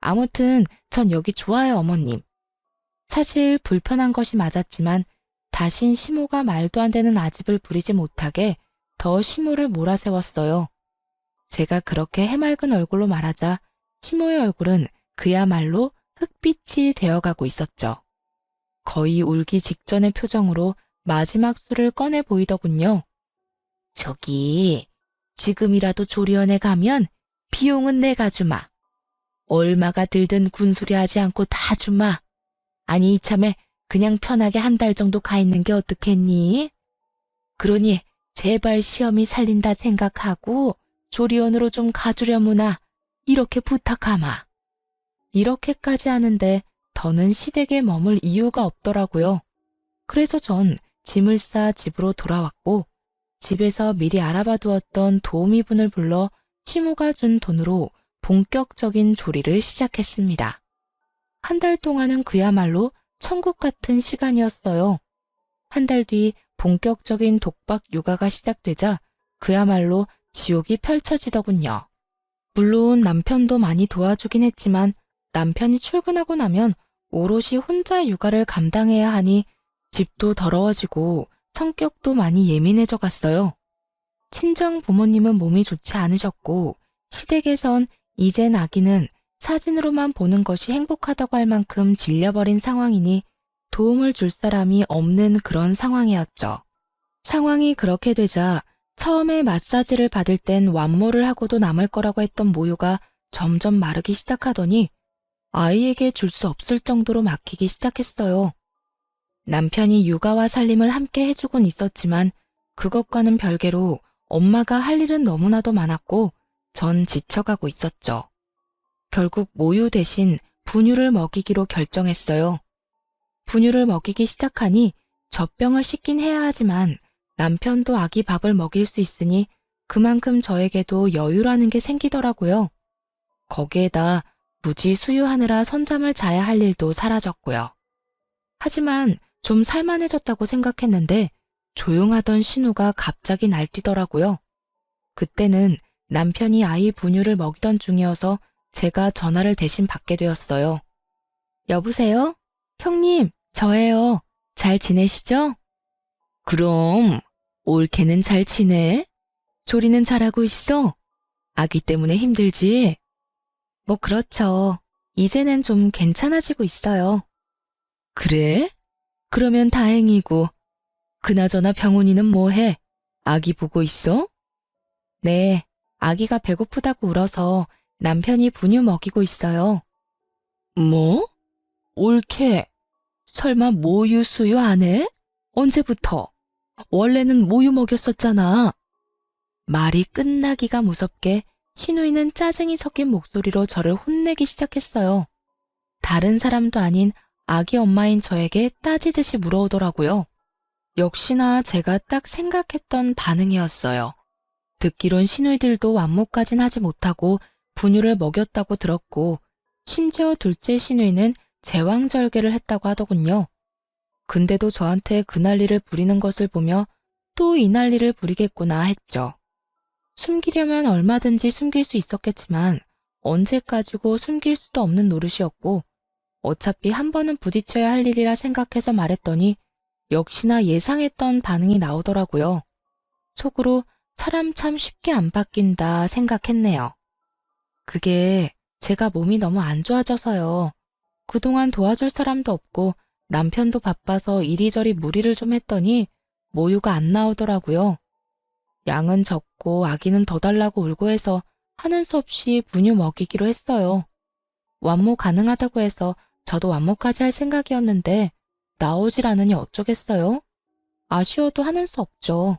아무튼 전 여기 좋아요, 어머님. 사실 불편한 것이 맞았지만 다신 시모가 말도 안 되는 아집을 부리지 못하게 더 시모를 몰아세웠어요. 제가 그렇게 해맑은 얼굴로 말하자 시모의 얼굴은 그야말로 흑빛이 되어가고 있었죠. 거의 울기 직전의 표정으로 마지막 술을 꺼내 보이더군요. 저기, 지금이라도 조리원에 가면 비용은 내가 주마. 얼마가 들든 군소리 하지 않고 다 주마. 아니 이참에 그냥 편하게 한 달 정도 가 있는 게 어떻겠니? 그러니 제발 시험이 살린다 생각하고 조리원으로 좀 가주려무나 이렇게 부탁하마. 이렇게까지 하는데 더는 시댁에 머물 이유가 없더라고요. 그래서 전 짐을 싸 집으로 돌아왔고 집에서 미리 알아봐 두었던 도우미분을 불러 시모가 준 돈으로 본격적인 조리를 시작했습니다. 한 달 동안은 그야말로 천국 같은 시간이었어요. 한 달 뒤 본격적인 독박 육아가 시작되자 그야말로 지옥이 펼쳐지더군요. 물론 남편도 많이 도와주긴 했지만 남편이 출근하고 나면 오롯이 혼자 육아를 감당해야 하니 집도 더러워지고 성격도 많이 예민해져 갔어요. 친정 부모님은 몸이 좋지 않으셨고 시댁에선 이젠 아기는 사진으로만 보는 것이 행복하다고 할 만큼 질려버린 상황이니 도움을 줄 사람이 없는 그런 상황이었죠. 상황이 그렇게 되자 처음에 마사지를 받을 땐 완모를 하고도 남을 거라고 했던 모유가 점점 마르기 시작하더니 아이에게 줄 수 없을 정도로 막히기 시작했어요. 남편이 육아와 살림을 함께 해주곤 있었지만 그것과는 별개로 엄마가 할 일은 너무나도 많았고 전 지쳐가고 있었죠. 결국 모유 대신 분유를 먹이기로 결정했어요. 분유를 먹이기 시작하니 젖병을 씻긴 해야 하지만 남편도 아기 밥을 먹일 수 있으니 그만큼 저에게도 여유라는 게 생기더라고요. 거기에다 무지 수유하느라 선잠을 자야 할 일도 사라졌고요. 하지만 좀 살만해졌다고 생각했는데 조용하던 신우가 갑자기 날뛰더라고요. 그때는 남편이 아이 분유를 먹이던 중이어서 제가 전화를 대신 받게 되었어요. 여보세요? 형님, 저예요. 잘 지내시죠? 그럼 올케는 잘 지내? 조리는 잘하고 있어? 아기 때문에 힘들지? 뭐 그렇죠. 이제는 좀 괜찮아지고 있어요. 그래? 그러면 다행이고. 그나저나 병훈이는 뭐해? 아기 보고 있어? 네, 아기가 배고프다고 울어서 남편이 분유 먹이고 있어요. 뭐? 올케, 설마 모유 수유 안 해? 언제부터? 원래는 모유 먹였었잖아. 말이 끝나기가 무섭게 신우이는 짜증이 섞인 목소리로 저를 혼내기 시작했어요. 다른 사람도 아닌 아기 엄마인 저에게 따지듯이 물어오더라고요. 역시나 제가 딱 생각했던 반응이었어요. 듣기론 시누이들도 완모까진 하지 못하고 분유를 먹였다고 들었고, 심지어 둘째 시누이는 제왕절개를 했다고 하더군요. 근데도 저한테 그 난리를 부리는 것을 보며 또 이 난리를 부리겠구나 했죠. 숨기려면 얼마든지 숨길 수 있었겠지만 언제까지고 숨길 수도 없는 노릇이었고, 어차피 한 번은 부딪혀야 할 일이라 생각해서 말했더니 역시나 예상했던 반응이 나오더라고요. 속으로 사람 참 쉽게 안 바뀐다 생각했네요. 그게 제가 몸이 너무 안 좋아져서요. 그동안 도와줄 사람도 없고 남편도 바빠서 이리저리 무리를 좀 했더니 모유가 안 나오더라고요. 양은 적고 아기는 더 달라고 울고 해서 하는 수 없이 분유 먹이기로 했어요. 완모 가능하다고 해서 저도 완모까지 할 생각이었는데 나오질 않으니 어쩌겠어요? 아쉬워도 하는 수 없죠.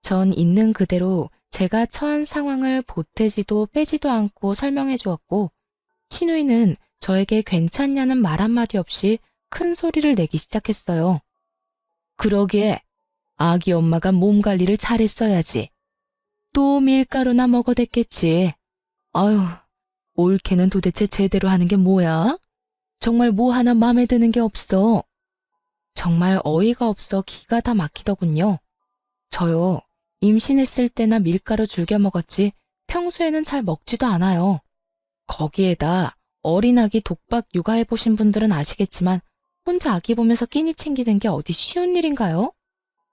전 있는 그대로 제가 처한 상황을 보태지도 빼지도 않고 설명해 주었고, 시누이는 저에게 괜찮냐는 말 한마디 없이 큰 소리를 내기 시작했어요. 그러게 아기 엄마가 몸 관리를 잘했어야지. 또 밀가루나 먹어댔겠지. 아유, 올케는 도대체 제대로 하는 게 뭐야? 정말 뭐 하나 마음에 드는 게 없어. 정말 어이가 없어 기가 다 막히더군요. 저요, 임신했을 때나 밀가루 즐겨 먹었지 평소에는 잘 먹지도 않아요. 거기에다 어린아기 독박 육아해보신 분들은 아시겠지만 혼자 아기 보면서 끼니 챙기는 게 어디 쉬운 일인가요?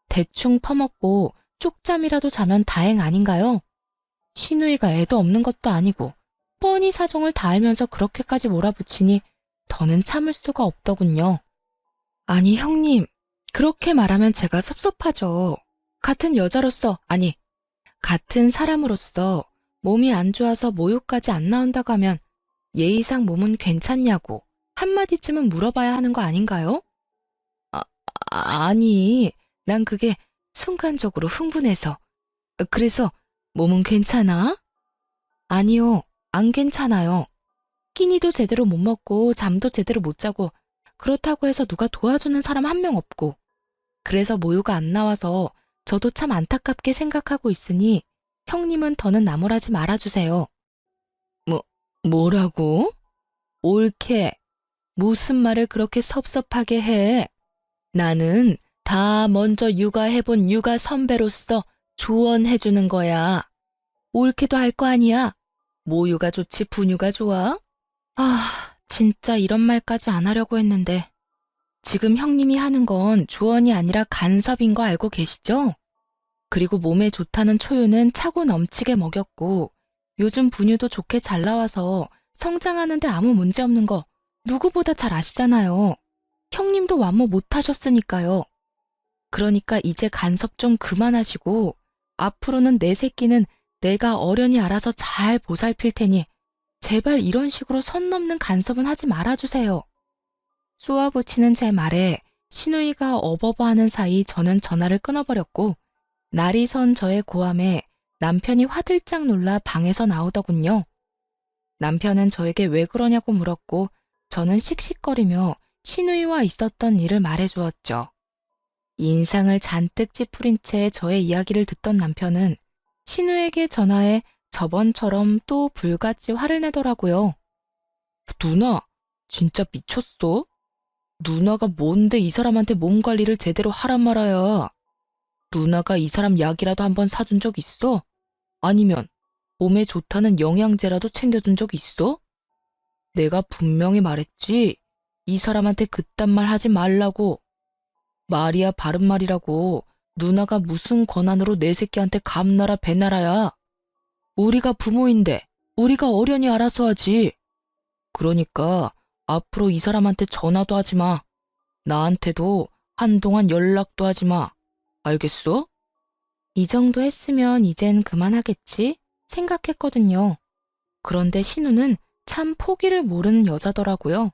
대충 퍼먹고 쪽잠이라도 자면 다행 아닌가요? 시누이가 애도 없는 것도 아니고 뻔히 사정을 다 알면서 그렇게까지 몰아붙이니 더는 참을 수가 없더군요. 아니 형님, 그렇게 말하면 제가 섭섭하죠. 같은 여자로서, 아니, 같은 사람으로서 몸이 안 좋아서 모유까지 안 나온다고 하면 예의상 몸은 괜찮냐고 한마디쯤은 물어봐야 하는 거 아닌가요? 아니, 난 그게 순간적으로 흥분해서. 그래서 몸은 괜찮아? 아니요, 안 괜찮아요. 끼니도 제대로 못 먹고 잠도 제대로 못 자고 그렇다고 해서 누가 도와주는 사람 한 명 없고 그래서 모유가 안 나와서 저도 참 안타깝게 생각하고 있으니 형님은 더는 나무라지 말아주세요. 뭐라고? 옳게. 무슨 말을 그렇게 섭섭하게 해? 나는 다 먼저 육아해본 육아 선배로서 조언해주는 거야. 옳게도 할 거 아니야. 모유가 좋지 분유가 좋아? 진짜 이런 말까지 안 하려고 했는데 지금 형님이 하는 건 조언이 아니라 간섭인 거 알고 계시죠? 그리고 몸에 좋다는 초유는 차고 넘치게 먹였고 요즘 분유도 좋게 잘 나와서 성장하는데 아무 문제 없는 거 누구보다 잘 아시잖아요. 형님도 완모 못하셨으니까요. 그러니까 이제 간섭 좀 그만하시고 앞으로는 내 새끼는 내가 어련히 알아서 잘 보살필 테니 제발 이런 식으로 선 넘는 간섭은 하지 말아주세요. 쏘아붙이는 제 말에 시누이가 어버버하는 사이 저는 전화를 끊어버렸고 날이 선 저의 고함에 남편이 화들짝 놀라 방에서 나오더군요. 남편은 저에게 왜 그러냐고 물었고 저는 씩씩거리며 시누이와 있었던 일을 말해주었죠. 인상을 잔뜩 찌푸린 채 저의 이야기를 듣던 남편은 신우에게 전화해 저번처럼 또 불같이 화를 내더라고요. 누나, 진짜 미쳤어? 누나가 뭔데 이 사람한테 몸 관리를 제대로 하란 말아야. 누나가 이 사람 약이라도 한번 사준 적 있어? 아니면 몸에 좋다는 영양제라도 챙겨준 적 있어? 내가 분명히 말했지. 이 사람한테 그딴 말 하지 말라고. 말이야 바른 말이라고. 누나가 무슨 권한으로 내 새끼한테 감나라 배나라야. 우리가 부모인데 우리가 어련히 알아서 하지. 그러니까 앞으로 이 사람한테 전화도 하지 마. 나한테도 한동안 연락도 하지 마. 알겠어? 이 정도 했으면 이젠 그만하겠지 생각했거든요. 그런데 신우는 참 포기를 모르는 여자더라고요.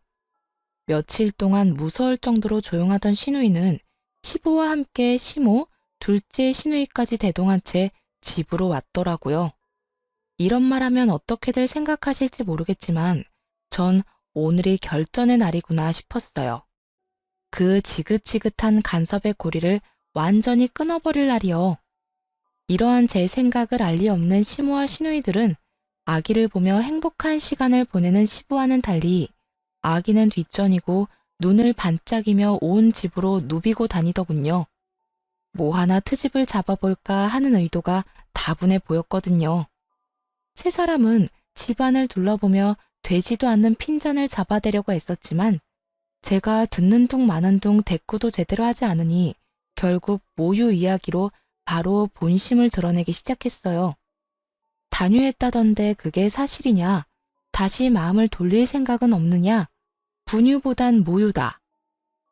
며칠 동안 무서울 정도로 조용하던 시누이는 시부와 함께 시모, 둘째 시누이까지 대동한 채 집으로 왔더라고요. 이런 말하면 어떻게들 생각하실지 모르겠지만 전 오늘이 결전의 날이구나 싶었어요. 그 지긋지긋한 간섭의 고리를 완전히 끊어버릴 날이요. 이러한 제 생각을 알 리 없는 시모와 시누이들은 아기를 보며 행복한 시간을 보내는 시부와는 달리 아기는 뒷전이고 눈을 반짝이며 온 집으로 누비고 다니더군요. 뭐 하나 트집을 잡아볼까 하는 의도가 다분해 보였거든요. 세 사람은 집안을 둘러보며 되지도 않는 핀잔을 잡아대려고 애썼지만 제가 듣는 둥 마는 둥 대꾸도 제대로 하지 않으니 결국 모유 이야기로 바로 본심을 드러내기 시작했어요. 단유했다던데 그게 사실이냐? 다시 마음을 돌릴 생각은 없느냐? 분유보단 모유다.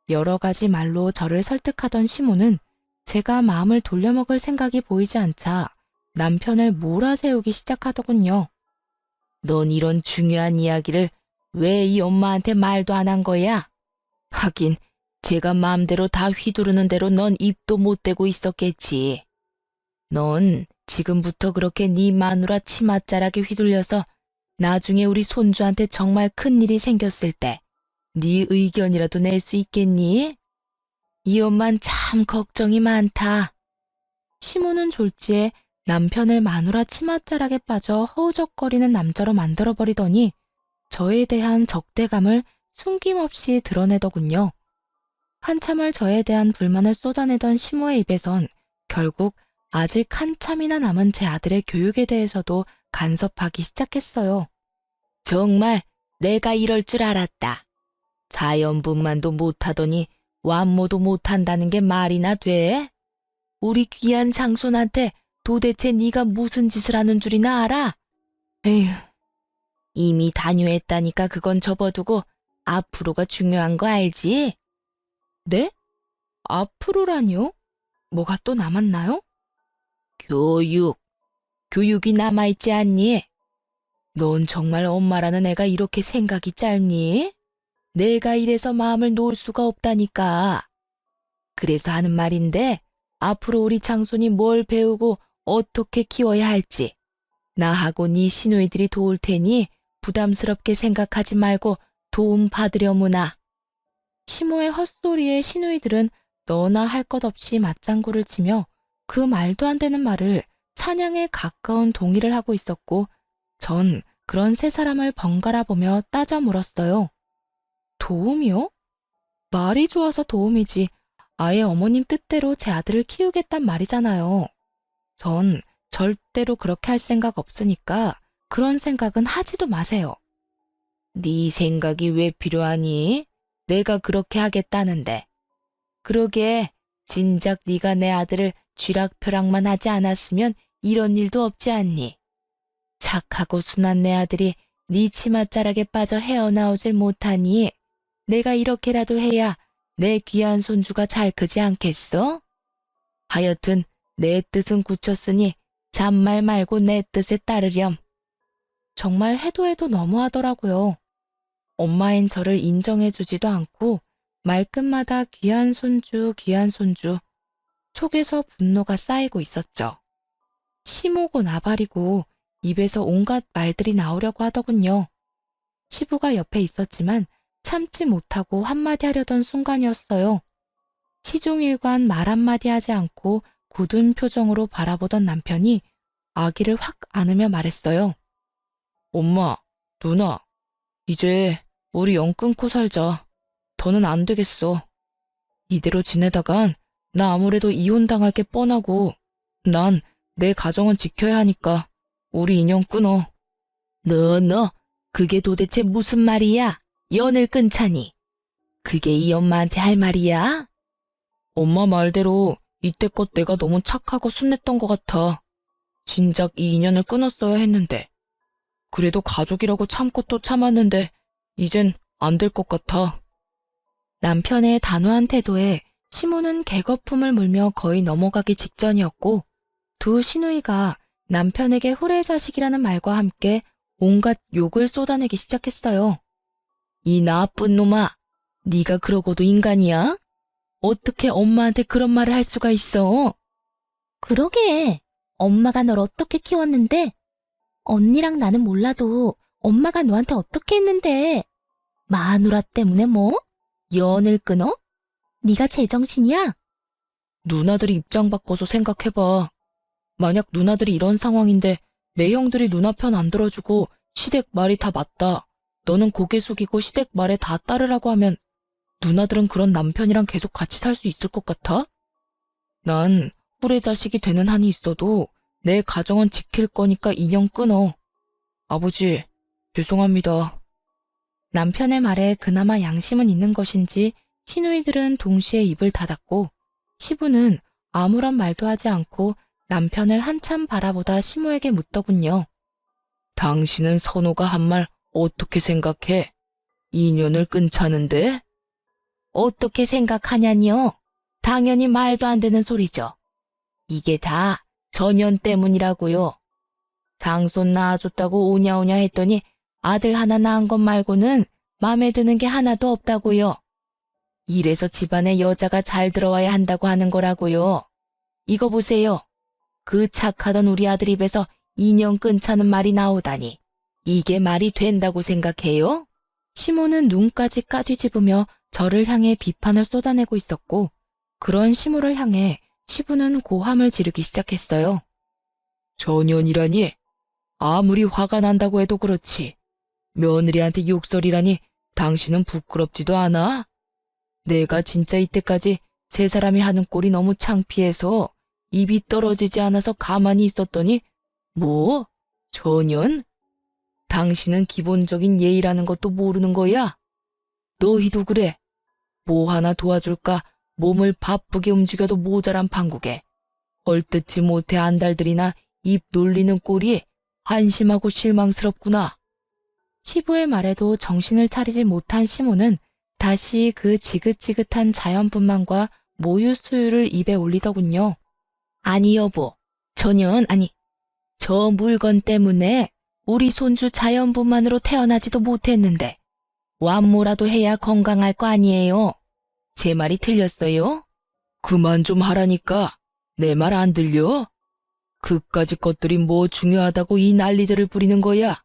여러 가지 말로 저를 설득하던 시모는 제가 마음을 돌려먹을 생각이 보이지 않자 남편을 몰아세우기 시작하더군요. 넌 이런 중요한 이야기를 왜 이 엄마한테 말도 안 한 거야? 하긴 제가 마음대로 다 휘두르는 대로 넌 입도 못 대고 있었겠지. 넌 지금부터 그렇게 네 마누라 치맛자락에 휘둘려서 나중에 우리 손주한테 정말 큰일이 생겼을 때 네 의견이라도 낼 수 있겠니? 이 엄만 참 걱정이 많다. 시모는 졸지에 남편을 마누라 치맛자락에 빠져 허우적거리는 남자로 만들어버리더니 저에 대한 적대감을 숨김없이 드러내더군요. 한참을 저에 대한 불만을 쏟아내던 시모의 입에선 결국 아직 한참이나 남은 제 아들의 교육에 대해서도 간섭하기 시작했어요. 정말 내가 이럴 줄 알았다. 자연분만도 못하더니 완모도 못한다는 게 말이나 돼? 우리 귀한 장손한테 도대체 네가 무슨 짓을 하는 줄이나 알아? 에휴, 이미 단유했다니까 그건 접어두고 앞으로가 중요한 거 알지? 네? 앞으로라니요? 뭐가 또 남았나요? 교육이 남아있지 않니? 넌 정말 엄마라는 애가 이렇게 생각이 짧니? 내가 이래서 마음을 놓을 수가 없다니까. 그래서 하는 말인데 앞으로 우리 장손이 뭘 배우고 어떻게 키워야 할지 나하고 네 시누이들이 도울 테니 부담스럽게 생각하지 말고 도움 받으려무나. 시모의 헛소리에 시누이들은 너나 할 것 없이 맞장구를 치며 그 말도 안 되는 말을 찬양에 가까운 동의를 하고 있었고 전 그런 세 사람을 번갈아 보며 따져 물었어요. 도움이요? 말이 좋아서 도움이지 아예 어머님 뜻대로 제 아들을 키우겠단 말이잖아요. 전 절대로 그렇게 할 생각 없으니까 그런 생각은 하지도 마세요. 네 생각이 왜 필요하니? 내가 그렇게 하겠다는데. 그러게 진작 네가 내 아들을 쥐락펴락만 하지 않았으면 이런 일도 없지 않니? 착하고 순한 내 아들이 네 치맛자락에 빠져 헤어나오질 못하니 내가 이렇게라도 해야 내 귀한 손주가 잘 크지 않겠어? 하여튼 내 뜻은 굳혔으니 잔말 말고 내 뜻에 따르렴. 정말 해도 해도 너무하더라고요. 엄마인 저를 인정해주지도 않고 말끝마다 귀한 손주, 귀한 손주. 속에서 분노가 쌓이고 있었죠. 시모고 나발이고 입에서 온갖 말들이 나오려고 하더군요. 시부가 옆에 있었지만 참지 못하고 한마디 하려던 순간이었어요. 시종일관 말 한마디 하지 않고 굳은 표정으로 바라보던 남편이 아기를 확 안으며 말했어요. 엄마, 누나, 이제 우리 영 끊고 살자. 더는 안 되겠어. 이대로 지내다간 나 아무래도 이혼당할 게 뻔하고 난 내 가정은 지켜야 하니까 우리 인연 끊어. 너, 그게 도대체 무슨 말이야? 연을 끊자니. 그게 이 엄마한테 할 말이야? 엄마 말대로 이때껏 내가 너무 착하고 순했던 것 같아. 진작 이 인연을 끊었어야 했는데. 그래도 가족이라고 참고 또 참았는데 이젠 안 될 것 같아. 남편의 단호한 태도에 시모는 개거품을 물며 거의 넘어가기 직전이었고 두 시누이가 남편에게 후레자식이라는 말과 함께 온갖 욕을 쏟아내기 시작했어요. 이 나쁜 놈아, 네가 그러고도 인간이야? 어떻게 엄마한테 그런 말을 할 수가 있어? 그러게. 엄마가 널 어떻게 키웠는데? 언니랑 나는 몰라도 엄마가 너한테 어떻게 했는데? 마누라 때문에 뭐? 연을 끊어? 네가 제정신이야? 누나들이 입장 바꿔서 생각해봐. 만약 누나들이 이런 상황인데 내 형들이 누나 편 안 들어주고 시댁 말이 다 맞다. 너는 고개 숙이고 시댁 말에 다 따르라고 하면 누나들은 그런 남편이랑 계속 같이 살 수 있을 것 같아? 난 후레 자식이 되는 한이 있어도 내 가정은 지킬 거니까 인연 끊어. 아버지, 죄송합니다. 남편의 말에 그나마 양심은 있는 것인지 시누이들은 동시에 입을 닫았고 시부는 아무런 말도 하지 않고 남편을 한참 바라보다 시모에게 묻더군요. 당신은 선호가 한 말 어떻게 생각해? 인연을 끊자는데? 어떻게 생각하냐니요? 당연히 말도 안 되는 소리죠. 이게 다 전연 때문이라고요. 장손 낳아줬다고 오냐오냐 했더니 아들 하나 낳은 것 말고는 마음에 드는 게 하나도 없다고요. 이래서 집안에 여자가 잘 들어와야 한다고 하는 거라고요. 이거 보세요. 그 착하던 우리 아들 입에서 인연 끊자는 말이 나오다니. 이게 말이 된다고 생각해요? 시모는 눈까지 까뒤집으며 저를 향해 비판을 쏟아내고 있었고 그런 시모를 향해 시부는 고함을 지르기 시작했어요. 전연이라니? 아무리 화가 난다고 해도 그렇지. 며느리한테 욕설이라니 당신은 부끄럽지도 않아? 내가 진짜 이때까지 세 사람이 하는 꼴이 너무 창피해서 입이 떨어지지 않아서 가만히 있었더니 뭐? 전연? 당신은 기본적인 예의라는 것도 모르는 거야? 너희도 그래. 뭐 하나 도와줄까 몸을 바쁘게 움직여도 모자란 판국에 헐뜯지 못해 안달들이나 입 놀리는 꼴이 한심하고 실망스럽구나. 시부의 말에도 정신을 차리지 못한 시모는 다시 그 지긋지긋한 자연분만과 모유 수유를 입에 올리더군요. 아니 여보, 전혀 아니. 저 물건 때문에 우리 손주 자연분만으로 태어나지도 못했는데 완모라도 해야 건강할 거 아니에요. 제 말이 틀렸어요? 그만 좀 하라니까. 내 말 안 들려? 그까짓 것들이 뭐 중요하다고 이 난리들을 부리는 거야?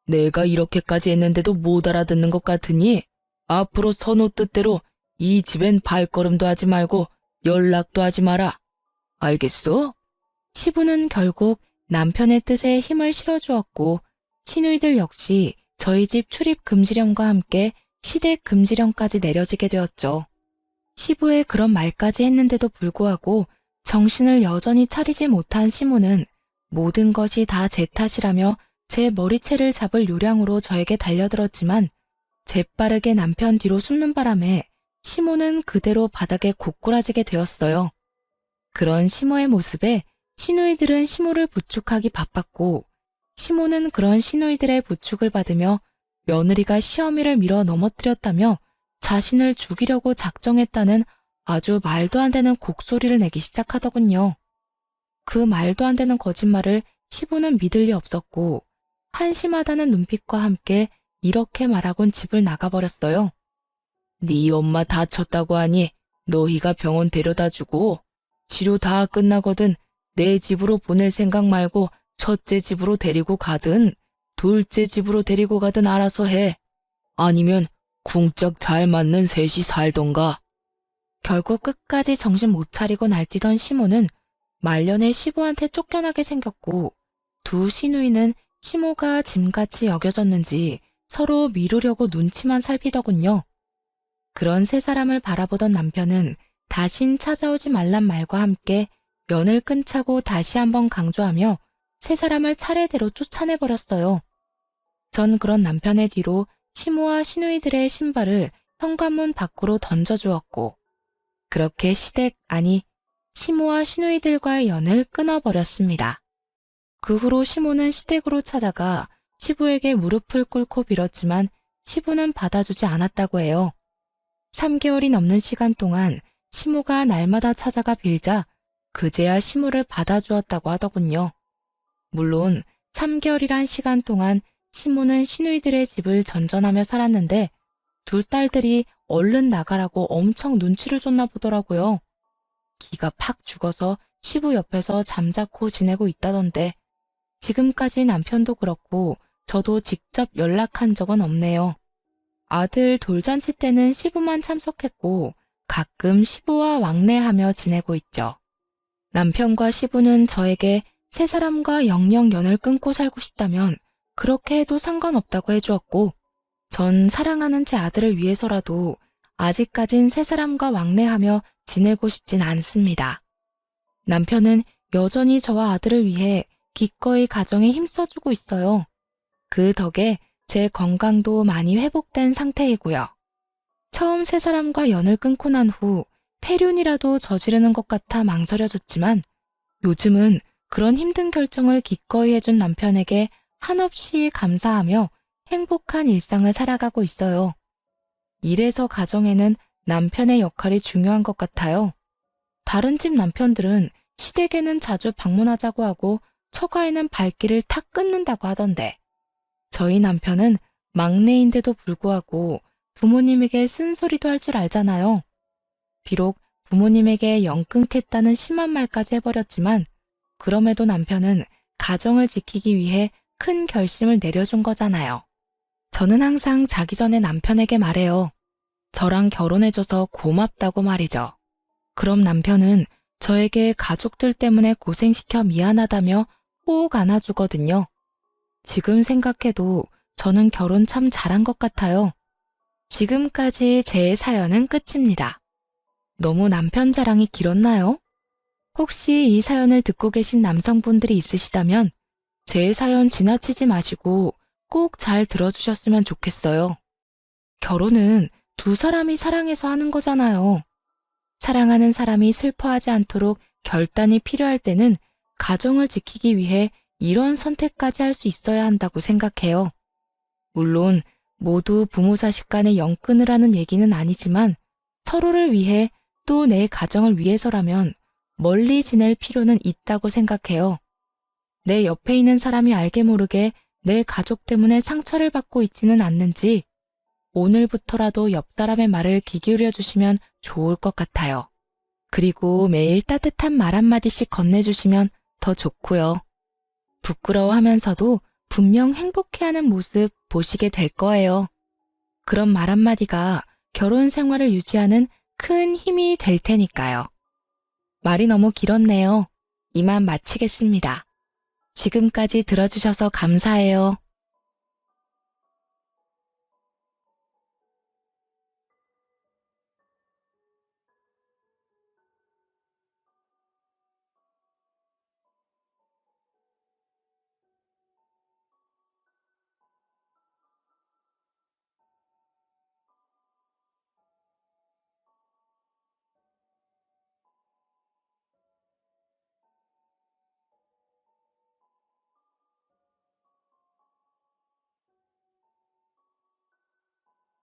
내가 이렇게까지 했는데도 못 알아듣는 것 같으니 앞으로 선호 뜻대로 이 집엔 발걸음도 하지 말고 연락도 하지 마라. 알겠어? 시부는 결국 남편의 뜻에 힘을 실어주었고 시누이들 역시 저희 집 출입 금지령과 함께 시댁 금지령까지 내려지게 되었죠. 시부의 그런 말까지 했는데도 불구하고 정신을 여전히 차리지 못한 시모는 모든 것이 다 제 탓이라며 제 머리채를 잡을 요량으로 저에게 달려들었지만 재빠르게 남편 뒤로 숨는 바람에 시모는 그대로 바닥에 고꾸라지게 되었어요. 그런 시모의 모습에 시누이들은 시모를 부축하기 바빴고 시모는 그런 시누이들의 부축을 받으며 며느리가 시어미를 밀어 넘어뜨렸다며 자신을 죽이려고 작정했다는 아주 말도 안 되는 곡소리를 내기 시작하더군요. 그 말도 안 되는 거짓말을 시부는 믿을 리 없었고 한심하다는 눈빛과 함께 이렇게 말하곤 집을 나가버렸어요. 네 엄마 다쳤다고 하니 너희가 병원 데려다주고 치료 다 끝나거든 내 집으로 보낼 생각 말고 첫째 집으로 데리고 가든 둘째 집으로 데리고 가든 알아서 해. 아니면 궁짝 잘 맞는 셋이 살던가. 결국 끝까지 정신 못 차리고 날뛰던 시모는 말년에 시부한테 쫓겨나게 생겼고 두 시누이는 시모가 짐같이 여겨졌는지 서로 미루려고 눈치만 살피더군요. 그런 세 사람을 바라보던 남편은 다신 찾아오지 말란 말과 함께 연을 끊자고 다시 한번 강조하며 세 사람을 차례대로 쫓아내버렸어요. 전 그런 남편의 뒤로 시모와 시누이들의 신발을 현관문 밖으로 던져주었고 그렇게 시댁 아니 시모와 시누이들과의 연을 끊어버렸습니다. 그 후로 시모는 시댁으로 찾아가 시부에게 무릎을 꿇고 빌었지만 시부는 받아주지 않았다고 해요. 3개월이 넘는 시간 동안 시모가 날마다 찾아가 빌자 그제야 시모를 받아주었다고 하더군요. 물론 3개월이란 시간 동안 시모는 시누이들의 집을 전전하며 살았는데 둘 딸들이 얼른 나가라고 엄청 눈치를 줬나 보더라고요. 기가 팍 죽어서 시부 옆에서 잠자코 지내고 있다던데 지금까지 남편도 그렇고 저도 직접 연락한 적은 없네요. 아들 돌잔치 때는 시부만 참석했고 가끔 시부와 왕래하며 지내고 있죠. 남편과 시부는 저에게 새 사람과 영영 연을 끊고 살고 싶다면 그렇게 해도 상관없다고 해주었고, 전 사랑하는 제 아들을 위해서라도 아직까진 새 사람과 왕래하며 지내고 싶진 않습니다. 남편은 여전히 저와 아들을 위해 기꺼이 가정에 힘써주고 있어요. 그 덕에 제 건강도 많이 회복된 상태이고요. 처음 새 사람과 연을 끊고 난 후 폐륜이라도 저지르는 것 같아 망설여졌지만 요즘은 그런 힘든 결정을 기꺼이 해준 남편에게 한없이 감사하며 행복한 일상을 살아가고 있어요. 이래서 가정에는 남편의 역할이 중요한 것 같아요. 다른 집 남편들은 시댁에는 자주 방문하자고 하고 처가에는 발길을 탁 끊는다고 하던데, 저희 남편은 막내인데도 불구하고 부모님에게 쓴소리도 할 줄 알잖아요. 비록 부모님에게 영 끊겠다는 심한 말까지 해버렸지만 그럼에도 남편은 가정을 지키기 위해 큰 결심을 내려준 거잖아요. 저는 항상 자기 전에 남편에게 말해요. 저랑 결혼해줘서 고맙다고 말이죠. 그럼 남편은 저에게 가족들 때문에 고생시켜 미안하다며 꼭 안아주거든요. 지금 생각해도 저는 결혼 참 잘한 것 같아요. 지금까지 제 사연은 끝입니다. 너무 남편 자랑이 길었나요? 혹시 이 사연을 듣고 계신 남성분들이 있으시다면 제 사연 지나치지 마시고 꼭 잘 들어주셨으면 좋겠어요. 결혼은 두 사람이 사랑해서 하는 거잖아요. 사랑하는 사람이 슬퍼하지 않도록 결단이 필요할 때는 가정을 지키기 위해 이런 선택까지 할 수 있어야 한다고 생각해요. 물론 모두 부모 자식 간의 영 끊으라는 얘기는 아니지만 서로를 위해 또 내 가정을 위해서라면 멀리 지낼 필요는 있다고 생각해요. 내 옆에 있는 사람이 알게 모르게 내 가족 때문에 상처를 받고 있지는 않는지 오늘부터라도 옆 사람의 말을 귀 기울여 주시면 좋을 것 같아요. 그리고 매일 따뜻한 말 한마디씩 건네주시면 더 좋고요. 부끄러워하면서도 분명 행복해하는 모습 보시게 될 거예요. 그런 말 한마디가 결혼 생활을 유지하는 큰 힘이 될 테니까요. 말이 너무 길었네요. 이만 마치겠습니다. 지금까지 들어주셔서 감사해요.